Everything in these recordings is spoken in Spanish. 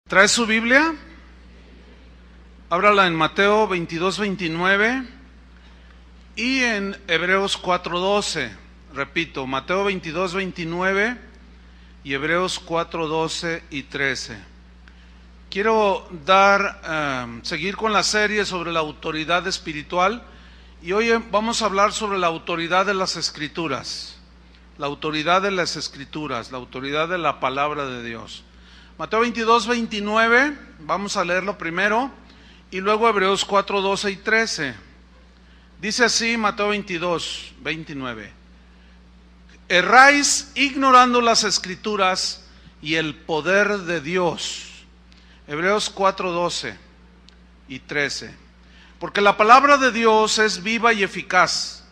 ¿Trae su Biblia? Ábrala en Mateo 22:29 y en Hebreos 4:12. Repito, Mateo 22:29 y Hebreos 4:12 y 13. Quiero seguir con la serie sobre la autoridad espiritual y hoy vamos a hablar sobre la autoridad de las Escrituras. La autoridad de las Escrituras, la autoridad de la palabra de Dios. Mateo 22:29, vamos a leerlo primero, y luego Hebreos 4:12 y 13. Dice así Mateo 22:29. Erráis ignorando las Escrituras y el poder de Dios. Hebreos 4:12 y 13. Porque la palabra de Dios es viva y eficaz,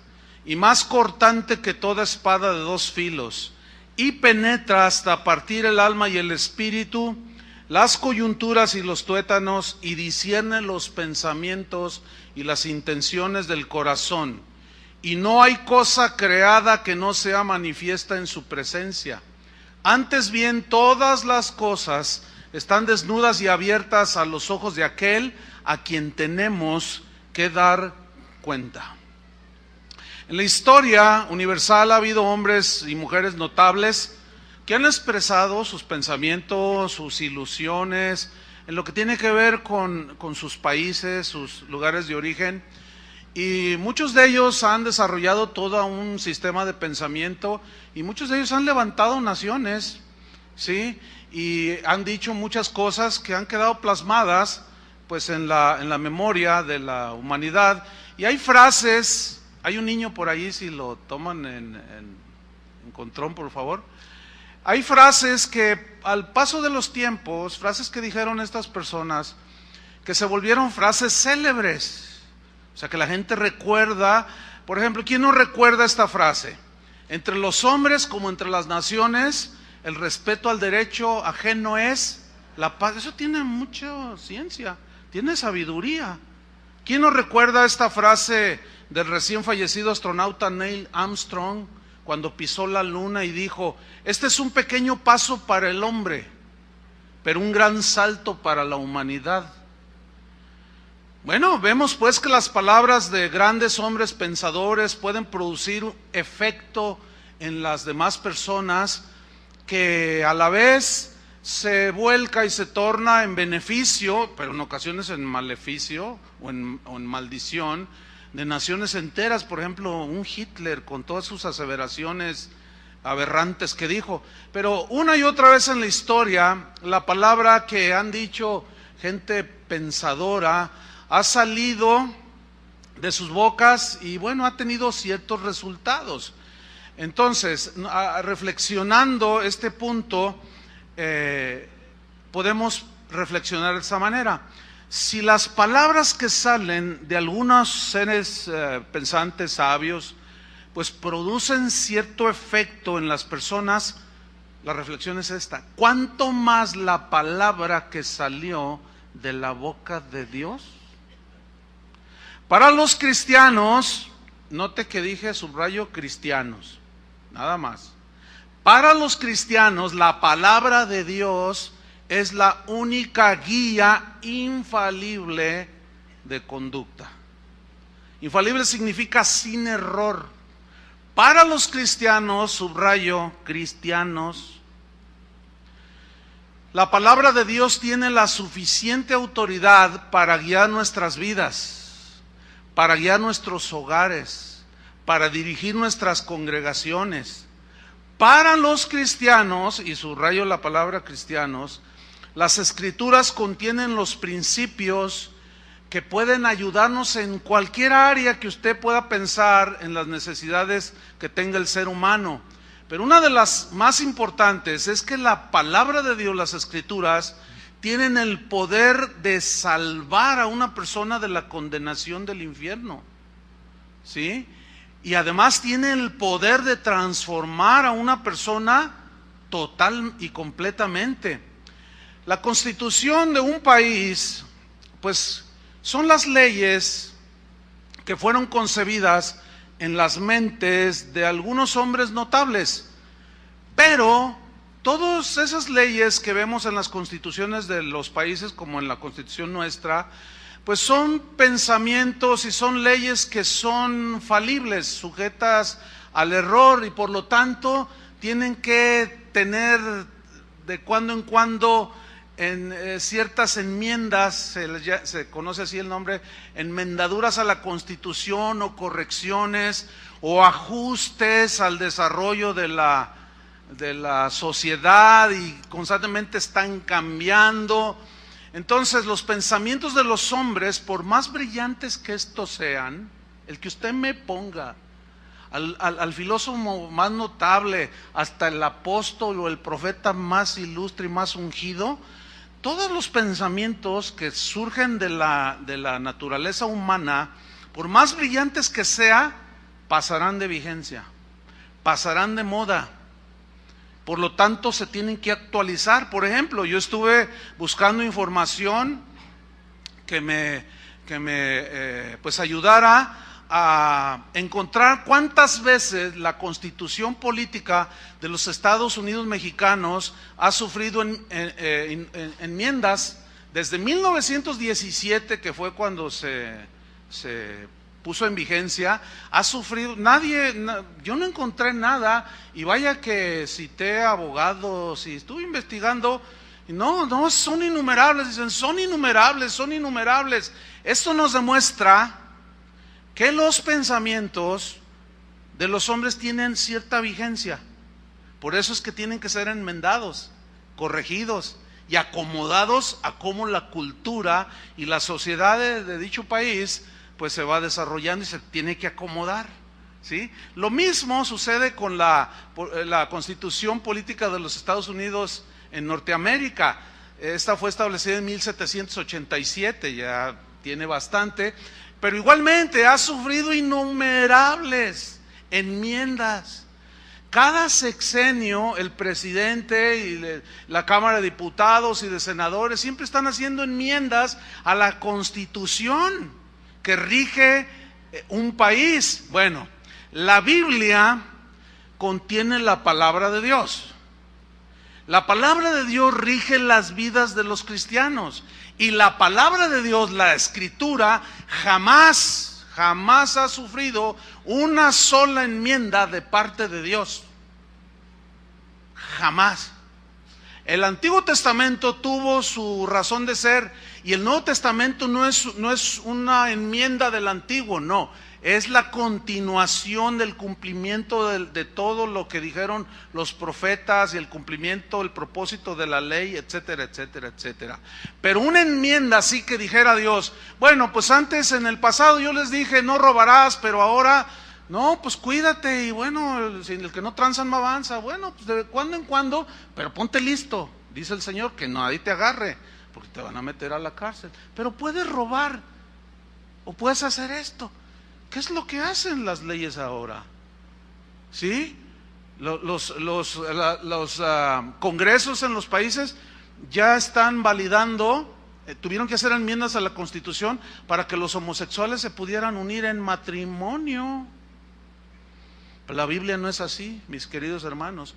y más cortante que toda espada de dos filos, y penetra hasta partir el alma y el espíritu, las coyunturas y los tuétanos, y discierne los pensamientos y las intenciones del corazón. Y no hay cosa creada que no sea manifiesta en su presencia. Antes bien, todas las cosas están desnudas y abiertas a los ojos de aquel a quien tenemos que dar cuenta. En la historia universal ha habido hombres y mujeres notables que han expresado sus pensamientos, sus ilusiones, en lo que tiene que ver con sus países, sus lugares de origen. Y muchos de ellos han desarrollado todo un sistema de pensamiento y muchos de ellos han levantado naciones, ¿sí? Y han dicho muchas cosas que han quedado plasmadas pues en la memoria de la humanidad. Y hay frases. Hay un niño por ahí, si lo toman en control, por favor. Hay frases que al paso de los tiempos, frases que dijeron estas personas, que se volvieron frases célebres. O sea, que la gente recuerda. Por ejemplo, ¿quién no recuerda esta frase? Entre los hombres como entre las naciones, el respeto al derecho ajeno es la paz. Eso tiene mucha ciencia, tiene sabiduría. ¿Quién no recuerda esta frase del recién fallecido astronauta Neil Armstrong, cuando pisó la luna y dijo: este es un pequeño paso para el hombre, pero un gran salto para la humanidad? Bueno, vemos pues que las palabras de grandes hombres pensadores pueden producir un efecto en las demás personas que a la vez se vuelca y se torna en beneficio, pero en ocasiones en maleficio o en maldición, de naciones enteras. Por ejemplo, un Hitler con todas sus aseveraciones aberrantes que dijo. Pero una y otra vez en la historia, la palabra que han dicho gente pensadora ha salido de sus bocas y bueno, ha tenido ciertos resultados. Entonces, reflexionando este punto, podemos reflexionar de esta manera. Si las palabras que salen de algunos seres pensantes, sabios, pues producen cierto efecto en las personas, la reflexión es esta: ¿cuánto más la palabra que salió de la boca de Dios? Para los cristianos, note que dije subrayo cristianos, nada más. Para los cristianos, la palabra de Dios es la única guía infalible de conducta. Infalible significa sin error. Para los cristianos, subrayo, cristianos, la palabra de Dios tiene la suficiente autoridad para guiar nuestras vidas, para guiar nuestros hogares, para dirigir nuestras congregaciones. Para los cristianos, y subrayo la palabra cristianos, las Escrituras contienen los principios que pueden ayudarnos en cualquier área que usted pueda pensar en las necesidades que tenga el ser humano. Pero una de las más importantes es que la palabra de Dios, las Escrituras, tienen el poder de salvar a una persona de la condenación del infierno, ¿sí? Y además tiene el poder de transformar a una persona total y completamente. La constitución de un país, pues, son las leyes que fueron concebidas en las mentes de algunos hombres notables, pero todas esas leyes que vemos en las constituciones de los países, como en la constitución nuestra, pues son pensamientos y son leyes que son falibles, sujetas al error, y por lo tanto tienen que tener de cuando en cuando ciertas enmiendas, se conoce así el nombre, enmendaduras a la Constitución o correcciones o ajustes al desarrollo de la sociedad, y constantemente están cambiando. Entonces los pensamientos de los hombres, por más brillantes que estos sean, el que usted me ponga al filósofo más notable, hasta el apóstol o el profeta más ilustre y más ungido, todos los pensamientos que surgen de la naturaleza humana, por más brillantes que sea, pasarán de vigencia, pasarán de moda. Por lo tanto, se tienen que actualizar. Por ejemplo, yo estuve buscando información que me pues ayudara a encontrar cuántas veces la Constitución política de los Estados Unidos mexicanos ha sufrido enmiendas desde 1917, que fue cuando se puso en vigencia. Ha sufrido, yo no encontré nada, y vaya que cité abogados y estuve investigando, y no, son innumerables, dicen, son innumerables. Esto nos demuestra que los pensamientos de los hombres tienen cierta vigencia. Por eso es que tienen que ser enmendados, corregidos y acomodados a cómo la cultura y la sociedad de dicho país pues se va desarrollando y se tiene que acomodar, ¿sí? Lo mismo sucede con la Constitución política de los Estados Unidos en Norteamérica. Esta fue establecida en 1787, ya tiene bastante, pero igualmente ha sufrido innumerables enmiendas. Cada sexenio el presidente y la Cámara de Diputados y de Senadores siempre están haciendo enmiendas a la Constitución que rige un país. Bueno, la Biblia contiene la palabra de Dios. La palabra de Dios rige las vidas de los cristianos. Y la palabra de Dios, la Escritura, jamás ha sufrido una sola enmienda de parte de Dios. Jamás. El Antiguo Testamento tuvo su razón de ser, y el Nuevo Testamento no es una enmienda del Antiguo, no. Es la continuación del cumplimiento de todo lo que dijeron los profetas, y el cumplimiento, el propósito de la ley, etcétera, etcétera, etcétera. Pero una enmienda así que dijera Dios, bueno, pues antes en el pasado yo les dije no robarás, pero ahora no, pues cuídate, y bueno, el que no tranza no avanza. Bueno, pues de cuando en cuando, pero ponte listo, dice el Señor, que nadie te agarre, porque te van a meter a la cárcel. Pero puedes robar, o puedes hacer esto. ¿Qué es lo que hacen las leyes ahora? ¿Sí? Los congresos en los países ya están validando, tuvieron que hacer enmiendas a la Constitución para que los homosexuales se pudieran unir en matrimonio. Pero la Biblia no es así, mis queridos hermanos.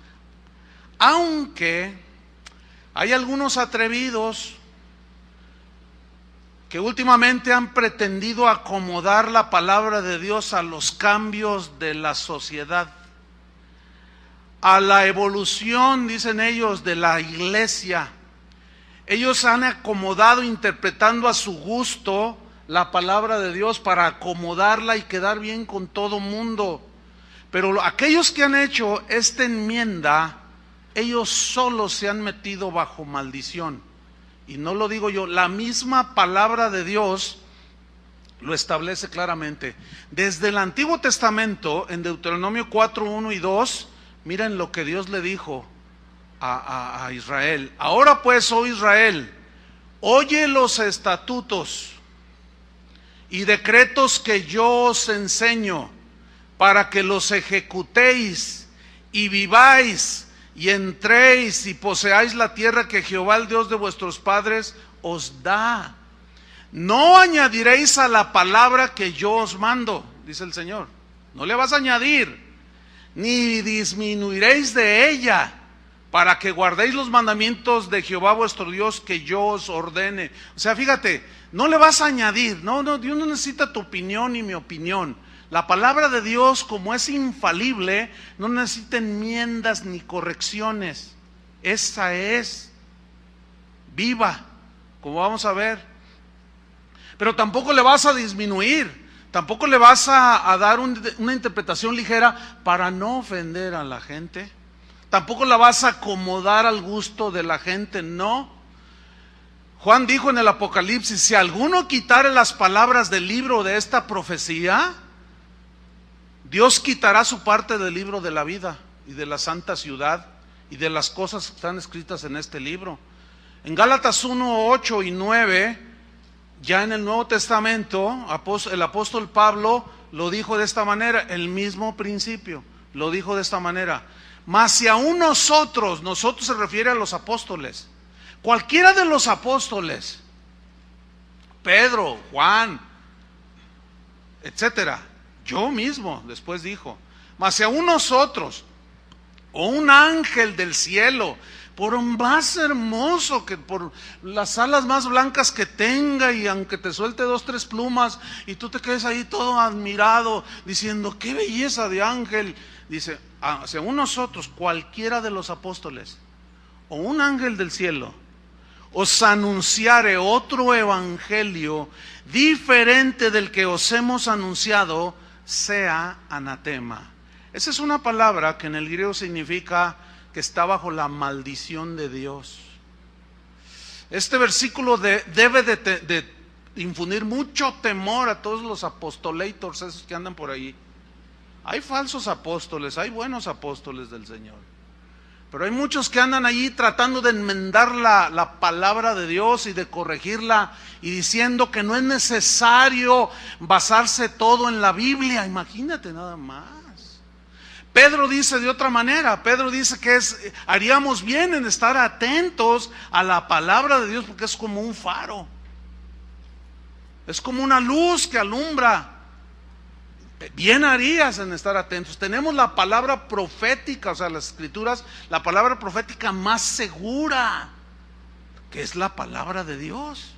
Aunque hay algunos atrevidos que últimamente han pretendido acomodar la palabra de Dios a los cambios de la sociedad, a la evolución, dicen ellos, de la iglesia. Ellos han acomodado, interpretando a su gusto la palabra de Dios para acomodarla y quedar bien con todo mundo. Pero aquellos que han hecho esta enmienda, ellos solos se han metido bajo maldición. Y no lo digo yo, la misma palabra de Dios lo establece claramente. Desde el Antiguo Testamento, en Deuteronomio 4, 1 y 2, miren lo que Dios le dijo a Israel. Ahora pues, oh Israel, oye los estatutos y decretos que yo os enseño, para que los ejecutéis y viváis, y entréis y poseáis la tierra que Jehová, el Dios de vuestros padres, os da. No añadiréis a la palabra que yo os mando, dice el Señor. No le vas a añadir, ni disminuiréis de ella, para que guardéis los mandamientos de Jehová vuestro Dios que yo os ordene. O sea, fíjate, no le vas a añadir, Dios no necesita tu opinión ni mi opinión. La palabra de Dios, como es infalible, no necesita enmiendas ni correcciones. Esa es viva, como vamos a ver. Pero tampoco le vas a disminuir, tampoco le vas a dar una interpretación ligera para no ofender a la gente. Tampoco la vas a acomodar al gusto de la gente, no. Juan dijo en el Apocalipsis, si alguno quitare las palabras del libro de esta profecía, Dios quitará su parte del libro de la vida y de la santa ciudad y de las cosas que están escritas en este libro. En Gálatas 1, 8 y 9, ya en el Nuevo Testamento, el apóstol Pablo lo dijo de esta manera, el mismo principio, lo dijo de esta manera. Mas si aún nosotros se refiere a los apóstoles, cualquiera de los apóstoles, Pedro, Juan, etcétera, yo mismo, después dijo, mas si aún nosotros, o un ángel del cielo, por más hermoso que por las alas más blancas que tenga, y aunque te suelte 2, 3 plumas, y tú te quedes ahí todo admirado, diciendo, qué belleza de ángel, dice, según nosotros, cualquiera de los apóstoles, o un ángel del cielo, os anunciare otro evangelio diferente del que os hemos anunciado, sea anatema. Esa es una palabra que en el griego significa que está bajo la maldición de Dios. Este versículo debe de infundir mucho temor a todos los apostolators, esos que andan por ahí. Hay falsos apóstoles, hay buenos apóstoles del Señor, pero hay muchos que andan allí tratando de enmendar la palabra de Dios y de corregirla, y diciendo que no es necesario basarse todo en la Biblia. Imagínate nada más. Pedro dice de otra manera, Pedro dice que haríamos bien en estar atentos a la palabra de Dios, porque es como un faro, es como una luz que alumbra. Bien harías en estar atentos. Tenemos la palabra profética, o sea, las escrituras, la palabra profética más segura, que es la palabra de Dios.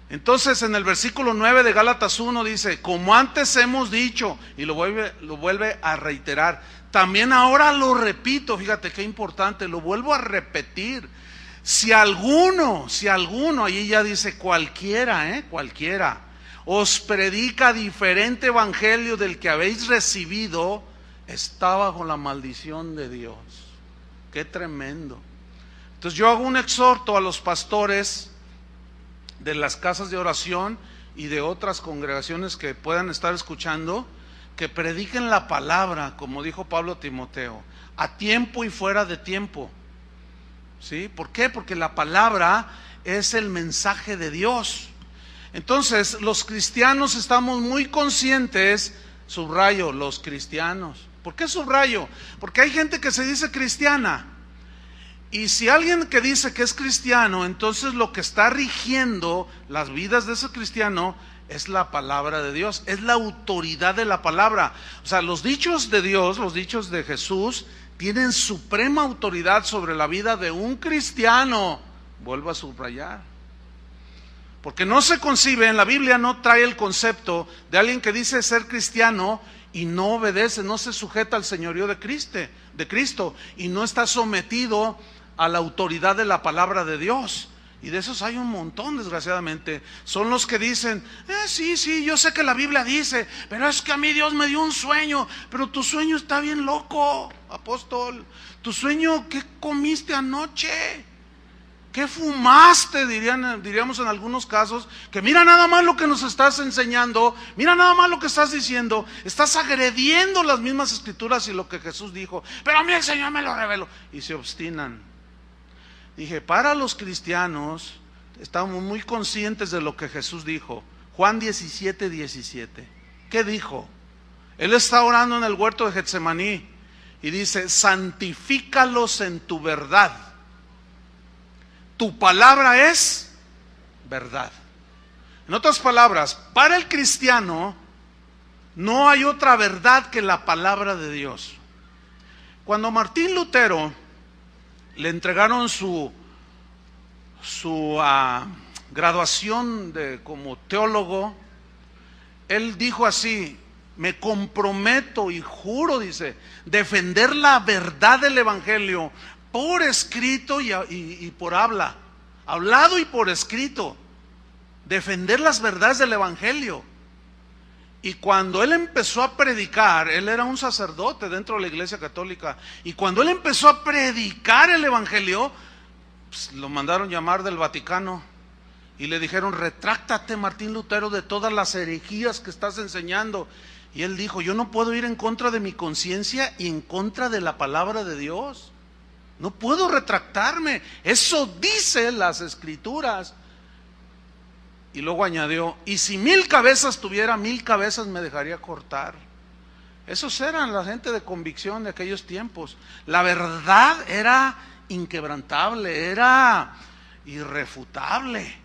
Entonces en el versículo 9 de Gálatas 1 dice, como antes hemos dicho, y lo vuelve a reiterar, también ahora lo repito, fíjate qué importante, lo vuelvo a repetir, si alguno, allí ya dice cualquiera, cualquiera, os predica diferente evangelio del que habéis recibido, está bajo la maldición de Dios. Qué tremendo. Entonces yo hago un exhorto a los pastores de las casas de oración y de otras congregaciones que puedan estar escuchando, que prediquen la palabra, como dijo Pablo a Timoteo, a tiempo y fuera de tiempo. ¿Sí? ¿Por qué? Porque la palabra es el mensaje de Dios. Entonces los cristianos estamos muy conscientes, subrayo, los cristianos. ¿Por qué subrayo? Porque hay gente que se dice cristiana, y si alguien que dice que es cristiano, entonces lo que está rigiendo las vidas de ese cristiano es la palabra de Dios, es la autoridad de la palabra. O sea, los dichos de Dios, los dichos de Jesús, tienen suprema autoridad sobre la vida de un cristiano. Vuelvo a subrayar, porque no se concibe, en la Biblia no trae el concepto de alguien que dice ser cristiano y no obedece, no se sujeta al señorío de Cristo, y no está sometido a la autoridad de la palabra de Dios. Y de esos hay un montón, desgraciadamente. Son los que dicen, sí, yo sé que la Biblia dice, pero es que a mí Dios me dio un sueño. Pero tu sueño está bien loco, apóstol. Tu sueño, ¿qué comiste anoche? ¿Qué fumaste? Diríamos en algunos casos, que mira nada más lo que nos estás enseñando, mira nada más lo que estás diciendo, estás agrediendo las mismas escrituras y lo que Jesús dijo, pero a mí el Señor me lo reveló, y se obstinan. Dije, para los cristianos, estamos muy conscientes de lo que Jesús dijo. Juan 17, 17. ¿Qué dijo? Él está orando en el huerto de Getsemaní y dice, santifícalos en tu verdad. Tu palabra es verdad. En otras palabras, para el cristiano no hay otra verdad que la palabra de Dios. Cuando Martín Lutero le entregaron su graduación como teólogo, él dijo así: me comprometo y juro, dice, defender la verdad del evangelio por escrito y por hablado y por escrito, defender las verdades del evangelio. Y cuando él empezó a predicar, él era un sacerdote dentro de la Iglesia Católica, y cuando él empezó a predicar el evangelio, pues, lo mandaron llamar del Vaticano y le dijeron: retráctate, Martín Lutero, de todas las herejías que estás enseñando. Y él dijo: yo no puedo ir en contra de mi conciencia y en contra de la palabra de Dios. No puedo retractarme. Eso dicen las Escrituras. Y luego añadió: y si 1000 cabezas tuviera, 1000 cabezas me dejaría cortar. Esos eran la gente de convicción de aquellos tiempos. La verdad era inquebrantable, era irrefutable.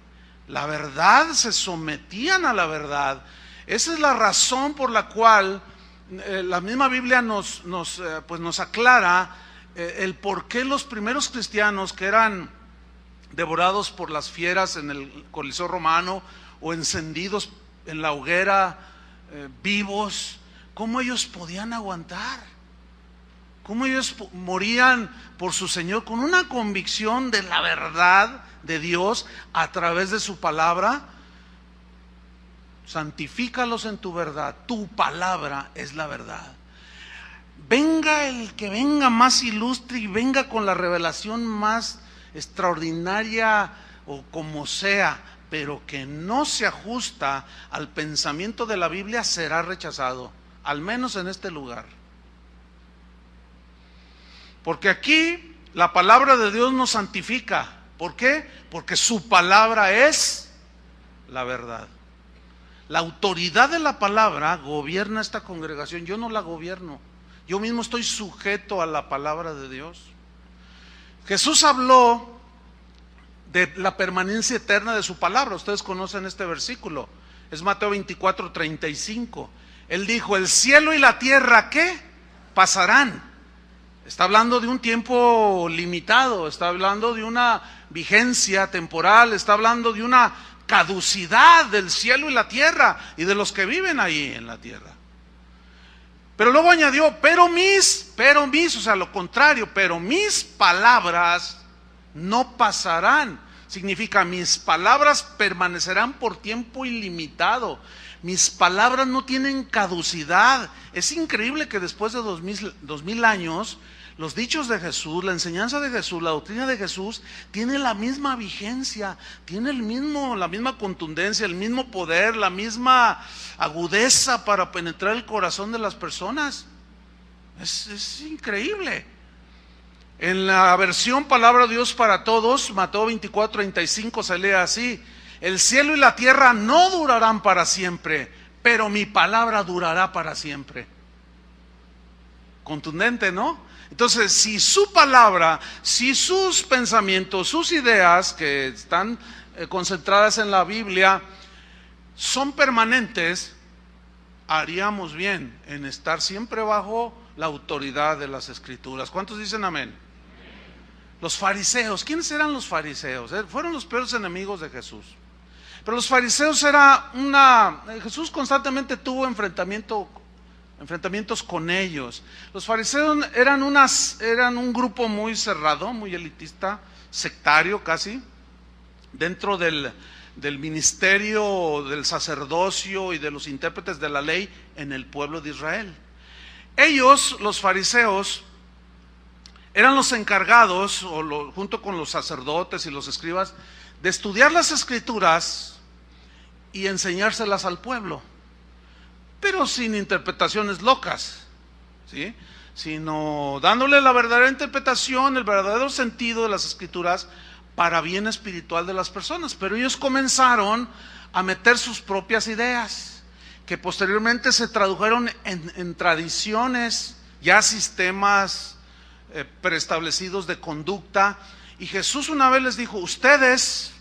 La verdad, se sometían a la verdad. Esa es la razón por la cual la misma Biblia nos aclara el por qué los primeros cristianos, que eran devorados por las fieras en el Coliseo romano o encendidos en la hoguera, vivos, cómo ellos podían aguantar, cómo ellos morían por su Señor con una convicción de la verdad de Dios a través de su palabra. Santifícalos en tu verdad, tu palabra es la verdad. Venga el que venga más ilustre y venga con la revelación más extraordinaria o como sea, pero que no se ajusta al pensamiento de la Biblia, será rechazado, al menos en este lugar. Porque aquí la palabra de Dios nos santifica. ¿Por qué? Porque su palabra es la verdad. La autoridad de la palabra gobierna esta congregación. Yo no la gobierno. Yo mismo estoy sujeto a la palabra de Dios. Jesús habló de la permanencia eterna de su palabra. Ustedes conocen este versículo. Es Mateo 24:35. Él dijo: el cielo y la tierra, ¿qué? Pasarán. Está hablando de un tiempo limitado. Está hablando de una vigencia temporal. Está hablando de una caducidad del cielo y la tierra y de los que viven ahí en la tierra. Pero luego añadió: pero mis, o sea, lo contrario, pero mis palabras no pasarán. Significa, mis palabras permanecerán por tiempo ilimitado. Mis palabras no tienen caducidad. Es increíble que después de 2000 años, los dichos de Jesús, la enseñanza de Jesús, la doctrina de Jesús tiene la misma vigencia, tiene la misma contundencia, el mismo poder, la misma agudeza para penetrar el corazón de las personas. Es increíble. En la versión Palabra de Dios para Todos, Mateo 24:35, se lee así: el cielo y la tierra no durarán para siempre, pero mi palabra durará para siempre. Contundente, ¿no? Entonces, si su palabra, si sus pensamientos, sus ideas que están concentradas en la Biblia son permanentes, haríamos bien en estar siempre bajo la autoridad de las Escrituras. ¿Cuántos dicen amén? Los fariseos, ¿quiénes eran los fariseos? Fueron los peores enemigos de Jesús. Pero los fariseos Jesús constantemente tuvo enfrentamientos con ellos. Los fariseos eran un grupo muy cerrado, muy elitista, sectario casi, dentro del ministerio del sacerdocio y de los intérpretes de la ley en el pueblo de Israel. Ellos, los fariseos, eran los encargados, junto con los sacerdotes y los escribas, de estudiar las Escrituras y enseñárselas al pueblo, pero sin interpretaciones locas, ¿sí? Sino dándole la verdadera interpretación, el verdadero sentido de las Escrituras para bien espiritual de las personas. Pero ellos comenzaron a meter sus propias ideas, que posteriormente se tradujeron en tradiciones, ya sistemas preestablecidos de conducta. Y Jesús una vez les dijo: ustedes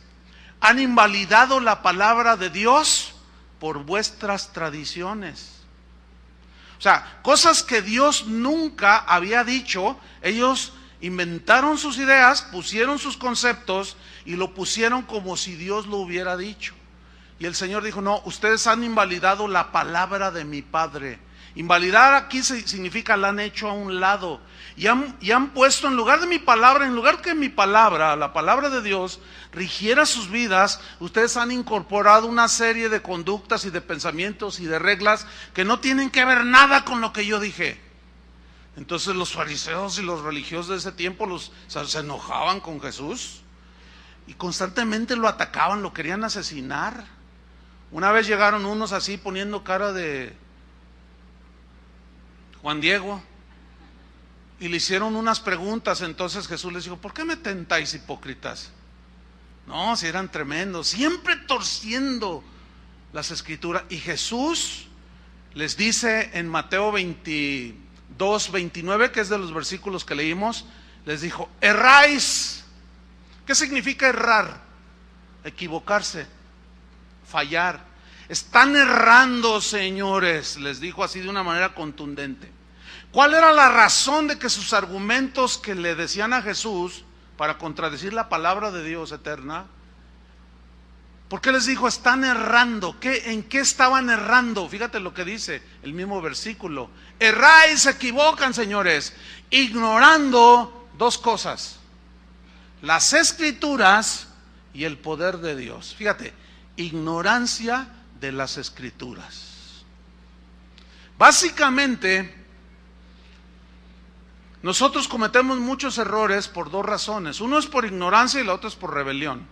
han invalidado la palabra de Dios por vuestras tradiciones. O sea, cosas que Dios nunca había dicho, ellos inventaron sus ideas, pusieron sus conceptos y lo pusieron como si Dios lo hubiera dicho. Y el Señor dijo, no, ustedes han invalidado la palabra de mi Padre. Invalidar aquí significa la han hecho a un lado y han puesto en lugar de mi palabra, en lugar que mi palabra, la palabra de Dios, rigiera sus vidas, ustedes han incorporado una serie de conductas y de pensamientos y de reglas que no tienen que ver nada con lo que yo dije. Entonces los fariseos y los religiosos de ese tiempo se enojaban con Jesús y constantemente lo atacaban, lo querían asesinar. Una vez llegaron unos así poniendo cara de Juan Diego y le hicieron unas preguntas. Entonces Jesús les dijo, ¿por qué me tentáis, hipócritas? No, si eran tremendos, siempre torciendo las escrituras. Y Jesús les dice en Mateo 22, 29, que es de los versículos que leímos, les dijo, erráis. ¿Qué significa errar? Equivocarse, fallar. Están errando, señores, les dijo así de una manera contundente. ¿Cuál era la razón de que sus argumentos que le decían a Jesús para contradecir la palabra de Dios eterna? ¿Por qué les dijo están errando? ¿En qué estaban errando? Fíjate lo que dice el mismo versículo. Erráis, se equivocan, señores, ignorando dos cosas: las escrituras y el poder de Dios. Fíjate, ignorancia de las escrituras. Básicamente, nosotros cometemos muchos errores por dos razones. Uno es por ignorancia y la otra es por rebelión.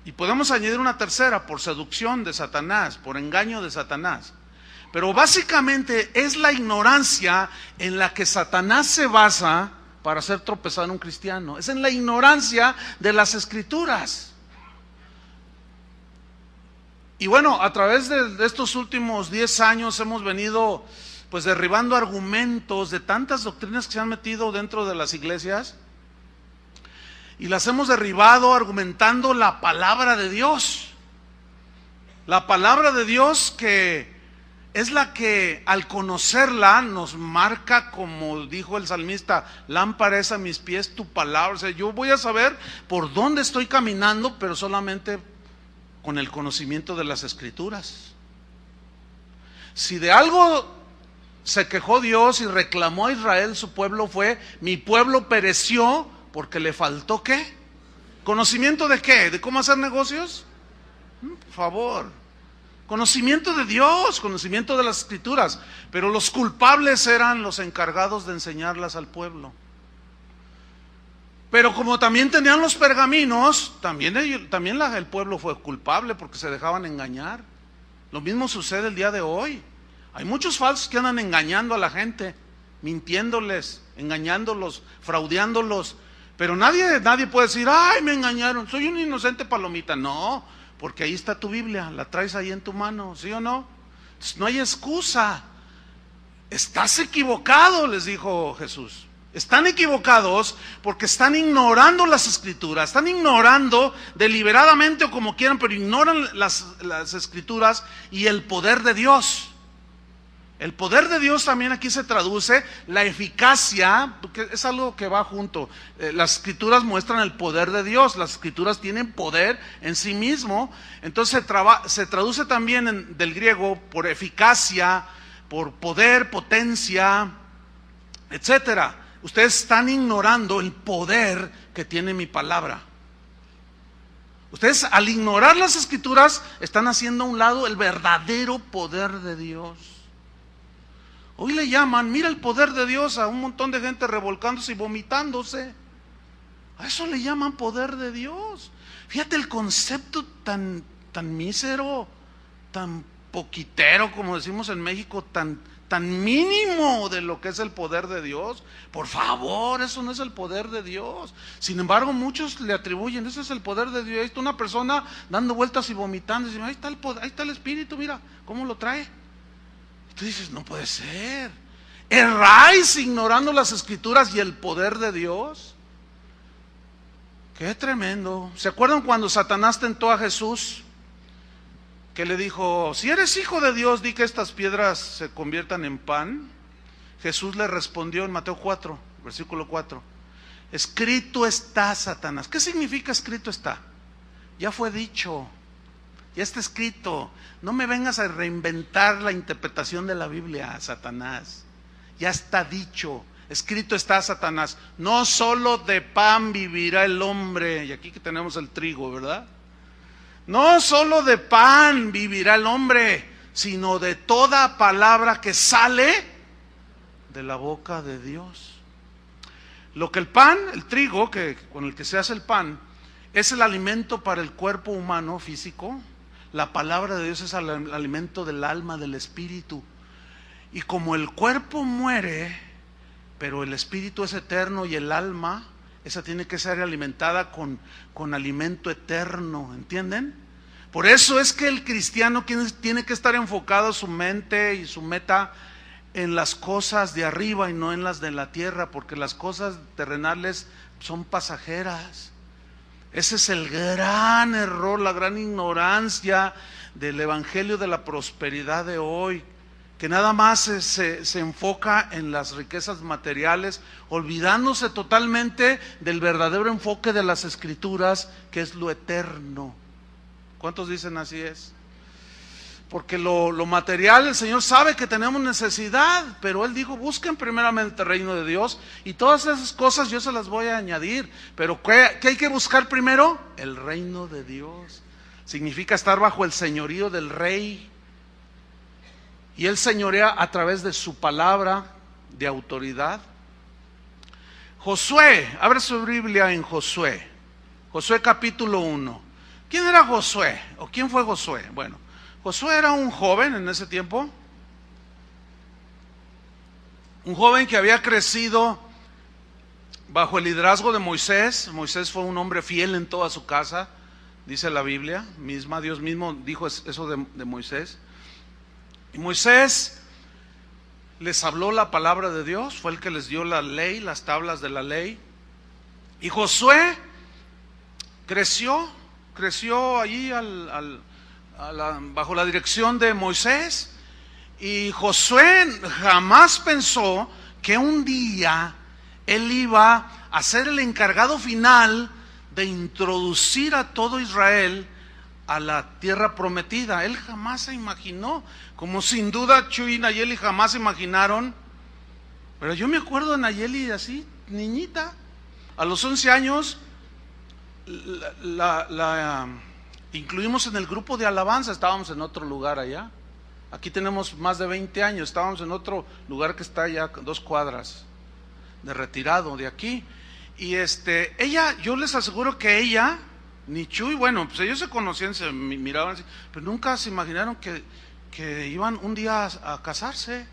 Y podemos añadir una tercera, por seducción de Satanás, por engaño de Satanás. Pero básicamente es la ignorancia en la que Satanás se basa para hacer tropezar a un cristiano. Es en la ignorancia de las escrituras. Y bueno, a través de estos últimos 10 años hemos venido pues derribando argumentos de tantas doctrinas que se han metido dentro de las iglesias, y las hemos derribado argumentando la palabra de Dios. La palabra de Dios, que es la que al conocerla nos marca, como dijo el salmista, lámpara es a mis pies tu palabra. O sea, yo voy a saber por dónde estoy caminando, pero solamente con el conocimiento de las escrituras. Si de algo se quejó Dios y reclamó a Israel, su pueblo, fue: mi pueblo pereció porque le faltó ¿qué? ¿Conocimiento de qué? ¿De cómo hacer negocios? Por favor, conocimiento de Dios, conocimiento de las escrituras. Pero los culpables eran los encargados de enseñarlas al pueblo. Pero como también tenían los pergaminos, también el pueblo fue culpable porque se dejaban engañar. Lo mismo sucede el día de hoy. Hay muchos falsos que andan engañando a la gente, mintiéndoles, engañándolos, fraudeándolos. Pero nadie puede decir: ay, me engañaron, soy un inocente palomita. No, porque ahí está tu Biblia, la traes ahí en tu mano, ¿sí o no? Entonces, no hay excusa. Estás equivocado, les dijo Jesús. Están equivocados porque están ignorando las escrituras, están ignorando deliberadamente o como quieran, pero ignoran las escrituras y el poder de Dios. El poder de Dios también aquí se traduce la eficacia, porque es algo que va junto. Las escrituras muestran el poder de Dios, las escrituras tienen poder en sí mismo. Entonces se traduce también del griego por eficacia, por poder, potencia, etcétera. Ustedes están ignorando el poder que tiene mi palabra. Ustedes, al ignorar las escrituras, están haciendo a un lado el verdadero poder de Dios. Hoy le llaman, mira el poder de Dios, a un montón de gente revolcándose y vomitándose. A eso le llaman poder de Dios. Fíjate el concepto tan mísero, tan poquitero, como decimos en México, tan mínimo de lo que es el poder de Dios. Por favor, eso no es el poder de Dios. Sin embargo, muchos le atribuyen, ese es el poder de Dios. Ahí está una persona dando vueltas y vomitando, y dice: ahí está el Espíritu, mira cómo lo trae. Tú dices: no puede ser. Erráis ignorando las escrituras y el poder de Dios. Qué tremendo. ¿Se acuerdan cuando Satanás tentó a Jesús? Que le dijo: si eres hijo de Dios, di que estas piedras se conviertan en pan. Jesús le respondió en Mateo 4, versículo 4. Escrito está, Satanás. ¿Qué significa escrito está? Ya fue dicho, ya está escrito. No me vengas a reinventar la interpretación de la Biblia, Satanás. Ya está dicho. Escrito está, Satanás. No solo de pan vivirá el hombre. Y aquí que tenemos el trigo, ¿verdad? No solo de pan vivirá el hombre, sino de toda palabra que sale de la boca de Dios. Lo que el pan, el trigo con el que se hace el pan, es el alimento para el cuerpo humano físico. La palabra de Dios es el alimento del alma, del espíritu. Y como el cuerpo muere, pero el espíritu es eterno y el alma, esa tiene que ser alimentada con alimento eterno, ¿entienden? Por eso es que el cristiano tiene que estar enfocado su mente y su meta en las cosas de arriba y no en las de la tierra, porque las cosas terrenales son pasajeras. Ese es el gran error, la gran ignorancia del evangelio de la prosperidad de hoy, que nada más se enfoca en las riquezas materiales, olvidándose totalmente del verdadero enfoque de las escrituras, que es lo eterno. ¿Cuántos dicen así es? Porque lo material, el Señor sabe que tenemos necesidad, pero Él dijo, busquen primeramente el reino de Dios y todas esas cosas yo se las voy a añadir. Pero ¿qué hay que buscar primero? El reino de Dios. Significa estar bajo el señorío del Rey. Y Él señorea a través de su palabra de autoridad. Josué, abre su Biblia en Josué. Josué capítulo 1. ¿Quién era Josué? ¿O quién fue Josué? Bueno, Josué era un joven en ese tiempo, un joven que había crecido bajo el liderazgo de Moisés. Moisés fue un hombre fiel en toda su casa, dice la Biblia misma, Dios mismo dijo eso de Moisés. Y Moisés les habló la palabra de Dios, fue el que les dio la ley, las tablas de la ley. Y Josué creció allí bajo la dirección de Moisés, y Josué jamás pensó que un día él iba a ser el encargado final de introducir a todo Israel a la tierra prometida. Él jamás se imaginó, como sin duda Chuy y Nayeli jamás se imaginaron. Pero yo me acuerdo de Nayeli así, niñita, a los 11 años, la incluimos en el grupo de alabanza. Estábamos en otro lugar allá. Aquí tenemos más de 20 años. Estábamos en otro lugar que está allá 2 cuadras de retirado de aquí. Y ella, yo les aseguro que ella, ni Chuy, bueno, pues ellos se conocían, se miraban así, pero nunca se imaginaron que iban un día a casarse.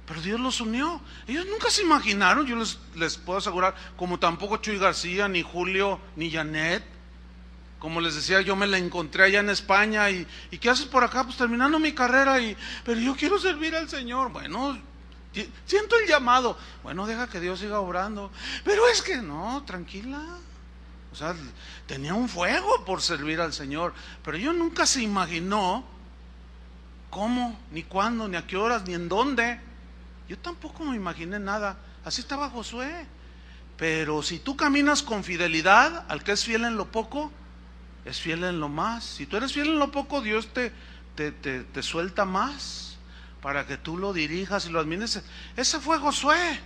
Pero Dios los unió. Ellos nunca se imaginaron, yo les puedo asegurar, como tampoco Chuy García, ni Julio, ni Janet. Como les decía, yo me la encontré allá en España y ¿qué haces por acá? Pues terminando mi carrera, pero yo quiero servir al Señor. Bueno, siento el llamado. Bueno, deja que Dios siga obrando. Pero es que no, tranquila. O sea, tenía un fuego por servir al Señor, pero ella nunca se imaginó cómo, ni cuándo, ni a qué horas, ni en dónde. Yo tampoco me imaginé nada. Así estaba Josué. Pero si tú caminas con fidelidad, al que es fiel en lo poco, es fiel en lo más. Si tú eres fiel en lo poco, Dios te suelta más para que tú lo dirijas y lo administres. Ese fue Josué,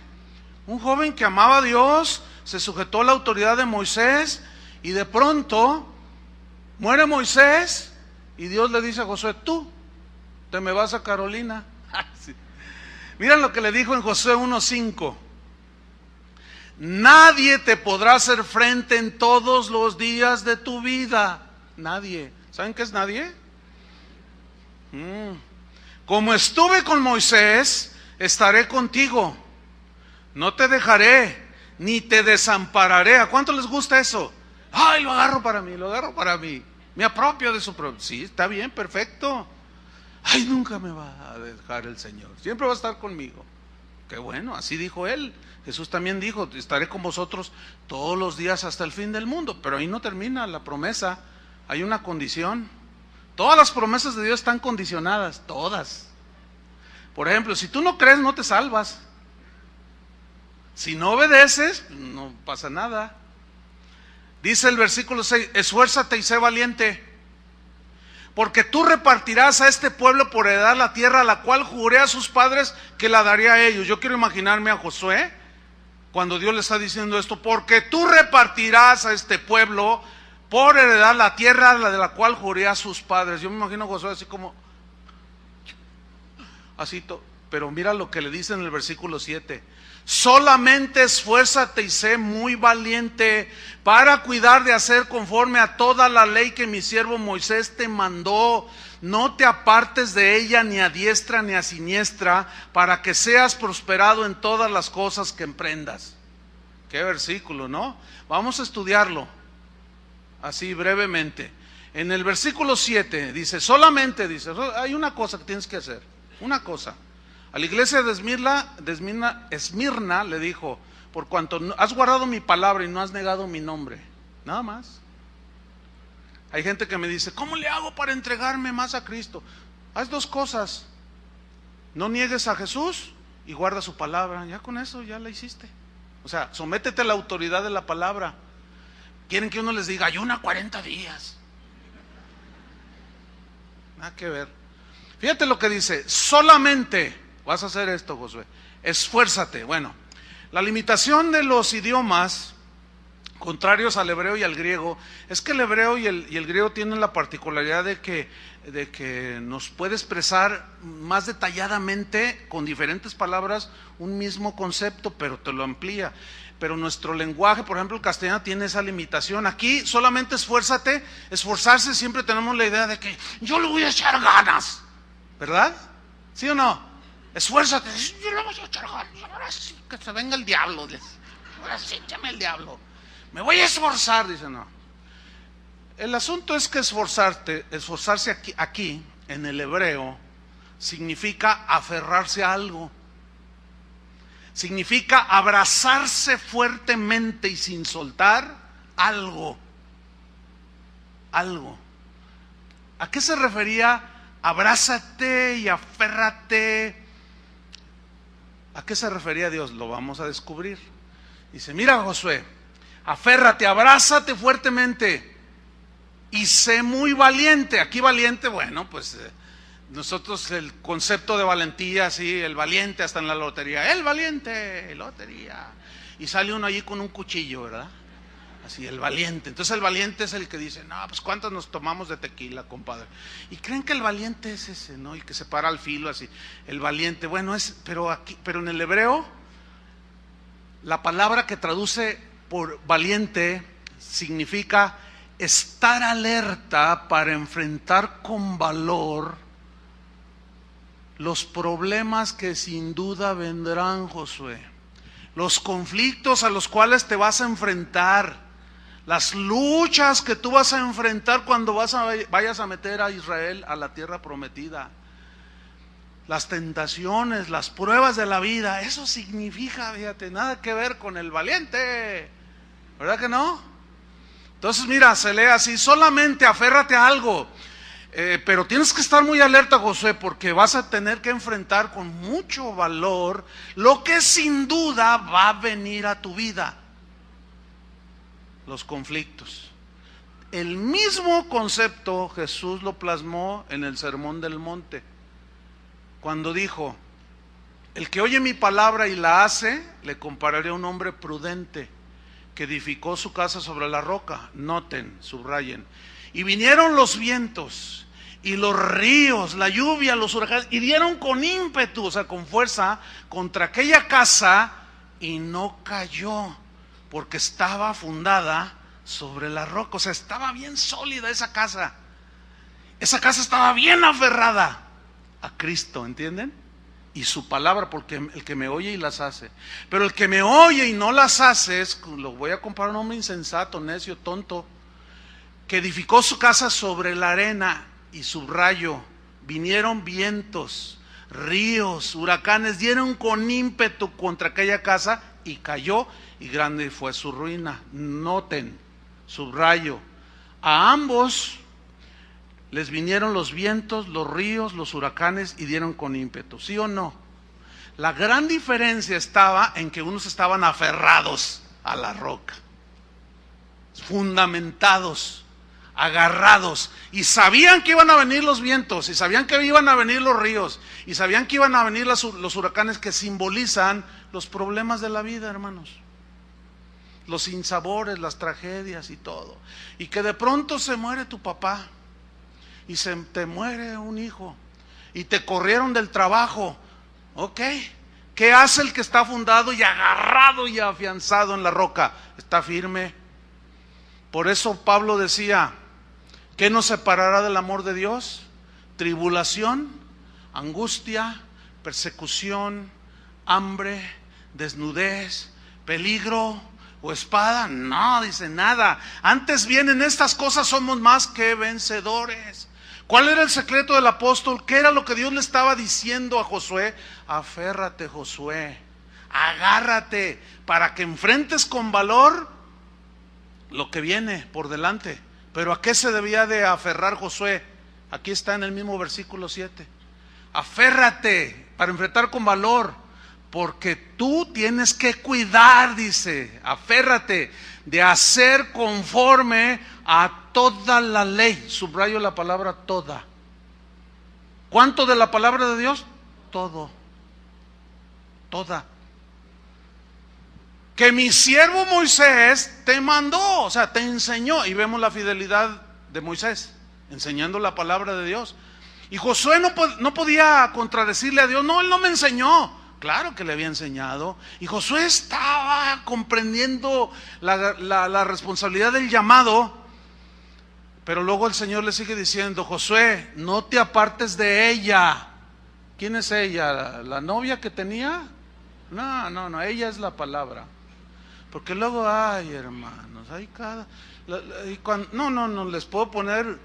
un joven que amaba a Dios, se sujetó a la autoridad de Moisés, y de pronto muere Moisés y Dios le dice a Josué, tú te me vas a Carolina. Sí. Miren lo que le dijo en Josué 1:5. Nadie te podrá hacer frente en todos los días de tu vida. Nadie. ¿Saben qué es nadie? Como estuve con Moisés, estaré contigo. No te dejaré, ni te desampararé. ¿A cuánto les gusta eso? Ay, lo agarro para mí. Me apropio de su propio. Sí, está bien, perfecto. Ay, nunca me va a dejar el Señor. Siempre va a estar conmigo. Qué bueno, así dijo Él. Jesús también dijo, estaré con vosotros todos los días hasta el fin del mundo. Pero ahí no termina la promesa, hay una condición. Todas las promesas de Dios están condicionadas, todas. Por ejemplo, si tú no crees, no te salvas. Si no obedeces, no pasa nada. Dice el versículo 6, esfuérzate y sé valiente, porque tú repartirás a este pueblo por heredad la tierra a la cual juré a sus padres que la daría a ellos. Yo quiero imaginarme a Josué cuando Dios le está diciendo esto, porque tú repartirás a este pueblo por heredad la tierra de la cual juré a sus padres. Yo me imagino a Josué así como, pero mira lo que le dice en el versículo 7. Solamente esfuérzate y sé muy valiente para cuidar de hacer conforme a toda la ley que mi siervo Moisés te mandó. No te apartes de ella ni a diestra ni a siniestra, para que seas prosperado en todas las cosas que emprendas. Qué versículo, ¿no? Vamos a estudiarlo así brevemente. En el versículo 7 dice, solamente dice, hay una cosa que tienes que hacer, una cosa. A la iglesia de Esmirna le dijo, por cuanto has guardado mi palabra y no has negado mi nombre, nada más. Hay gente que me dice, ¿cómo le hago para entregarme más a Cristo? Haz dos cosas, no niegues a Jesús y guarda su palabra, ya con eso ya la hiciste. O sea, sométete a la autoridad de la palabra. Quieren que uno les diga, ayuna 40 días. Nada que ver. Fíjate lo que dice, solamente vas a hacer esto, Josué, esfuérzate. Bueno, la limitación de los idiomas contrarios al hebreo y al griego es que el hebreo y el griego tienen la particularidad de que nos puede expresar más detalladamente con diferentes palabras un mismo concepto, pero te lo amplía. Pero nuestro lenguaje, por ejemplo el castellano, tiene esa limitación. Aquí solamente esfuérzate. Esforzarse, siempre tenemos la idea de que yo le voy a echar ganas, ¿verdad? ¿Sí o no? Esfuérzate, yo le voy a echar ganas, ahora sí que se venga el diablo, ahora sí, échame el diablo, me voy a esforzar, dice. No, el asunto es que esforzarse aquí en el hebreo significa aferrarse a algo, significa abrazarse fuertemente y sin soltar algo. ¿A qué se refería? Abrázate y aférrate. ¿A qué se refería Dios? Lo vamos a descubrir. Dice, mira Josué, aférrate, abrázate fuertemente y sé muy valiente. Aquí valiente, bueno, pues nosotros el concepto de valentía, sí, el valiente hasta en la lotería, el valiente, lotería. Y sale uno allí con un cuchillo, ¿verdad? Así, el valiente. Entonces el valiente es el que dice, no, pues ¿cuántos nos tomamos de tequila, compadre? Y creen que el valiente es ese, ¿no? El que se para al filo así. El valiente, bueno, pero en el hebreo, la palabra que traduce por valiente significa estar alerta para enfrentar con valor los problemas que sin duda vendrán, Josué. Los conflictos a los cuales te vas a enfrentar. Las luchas que tú vas a enfrentar cuando vayas a meter a Israel a la tierra prometida. Las tentaciones, las pruebas de la vida. Eso significa, fíjate, nada que ver con el valiente. ¿Verdad que no? Entonces mira, se lee así, solamente aférrate a algo. Pero tienes que estar muy alerta, Josué, porque vas a tener que enfrentar con mucho valor lo que sin duda va a venir a tu vida. Los conflictos. El mismo concepto Jesús lo plasmó en el Sermón del Monte, cuando dijo, el que oye mi palabra y la hace, le compararé a un hombre prudente que edificó su casa sobre la roca. Noten, subrayen. Y vinieron los vientos y los ríos, la lluvia, los huracanes, y dieron con ímpetu, o sea, con fuerza, contra aquella casa, y no cayó, porque estaba fundada sobre la roca. O sea, estaba bien sólida esa casa. Esa casa estaba bien aferrada a Cristo, ¿entienden? Y su palabra, porque el que me oye y las hace. Pero el que me oye y no las hace, lo voy a comparar a un hombre insensato, necio, tonto, que edificó su casa sobre la arena. Y subrayo, vinieron vientos, ríos, huracanes, dieron con ímpetu contra aquella casa y cayó, y grande fue su ruina. Noten, subrayo, a ambos Les vinieron los vientos, los ríos, los huracanes y dieron con ímpetu. ¿Sí o no? La gran diferencia estaba en que unos estaban aferrados a la roca, fundamentados, agarrados, y sabían que iban a venir los vientos, y sabían que iban a venir los ríos, y sabían que iban a venir los huracanes, que simbolizan los problemas de la vida, hermanos, los sinsabores, las tragedias y todo. Y que de pronto se muere tu papá, y se te muere un hijo, y te corrieron del trabajo. Ok, ¿qué hace el que está fundado y agarrado y afianzado en la roca? Está firme. Por eso Pablo decía: ¿qué nos separará del amor de Dios? Tribulación, angustia, persecución, hambre, desnudez, peligro o espada. No, dice, nada. Antes bien, en estas cosas somos más que vencedores. ¿Cuál era el secreto del apóstol? ¿Qué era lo que Dios le estaba diciendo a Josué? Aférrate, Josué, agárrate para que enfrentes con valor lo que viene por delante. ¿Pero a qué se debía de aferrar Josué? Aquí está en el mismo versículo 7. Aférrate para enfrentar con valor, porque tú tienes que cuidar, dice, aférrate de hacer conforme a toda la ley. Subrayo la palabra toda. ¿Cuánto de la palabra de Dios? Todo. Toda. Que mi siervo Moisés te mandó, o sea, te enseñó. Y vemos la fidelidad de Moisés, enseñando la palabra de Dios. Y Josué no podía contradecirle a Dios. No, él no me enseñó. Claro que le había enseñado. Y Josué estaba comprendiendo la responsabilidad del llamado. Pero luego el Señor le sigue diciendo: Josué, no te apartes de ella. ¿Quién es ella? ¿La novia que tenía? No, ella es la palabra. Porque luego, ay, hermanos, hay no les puedo poner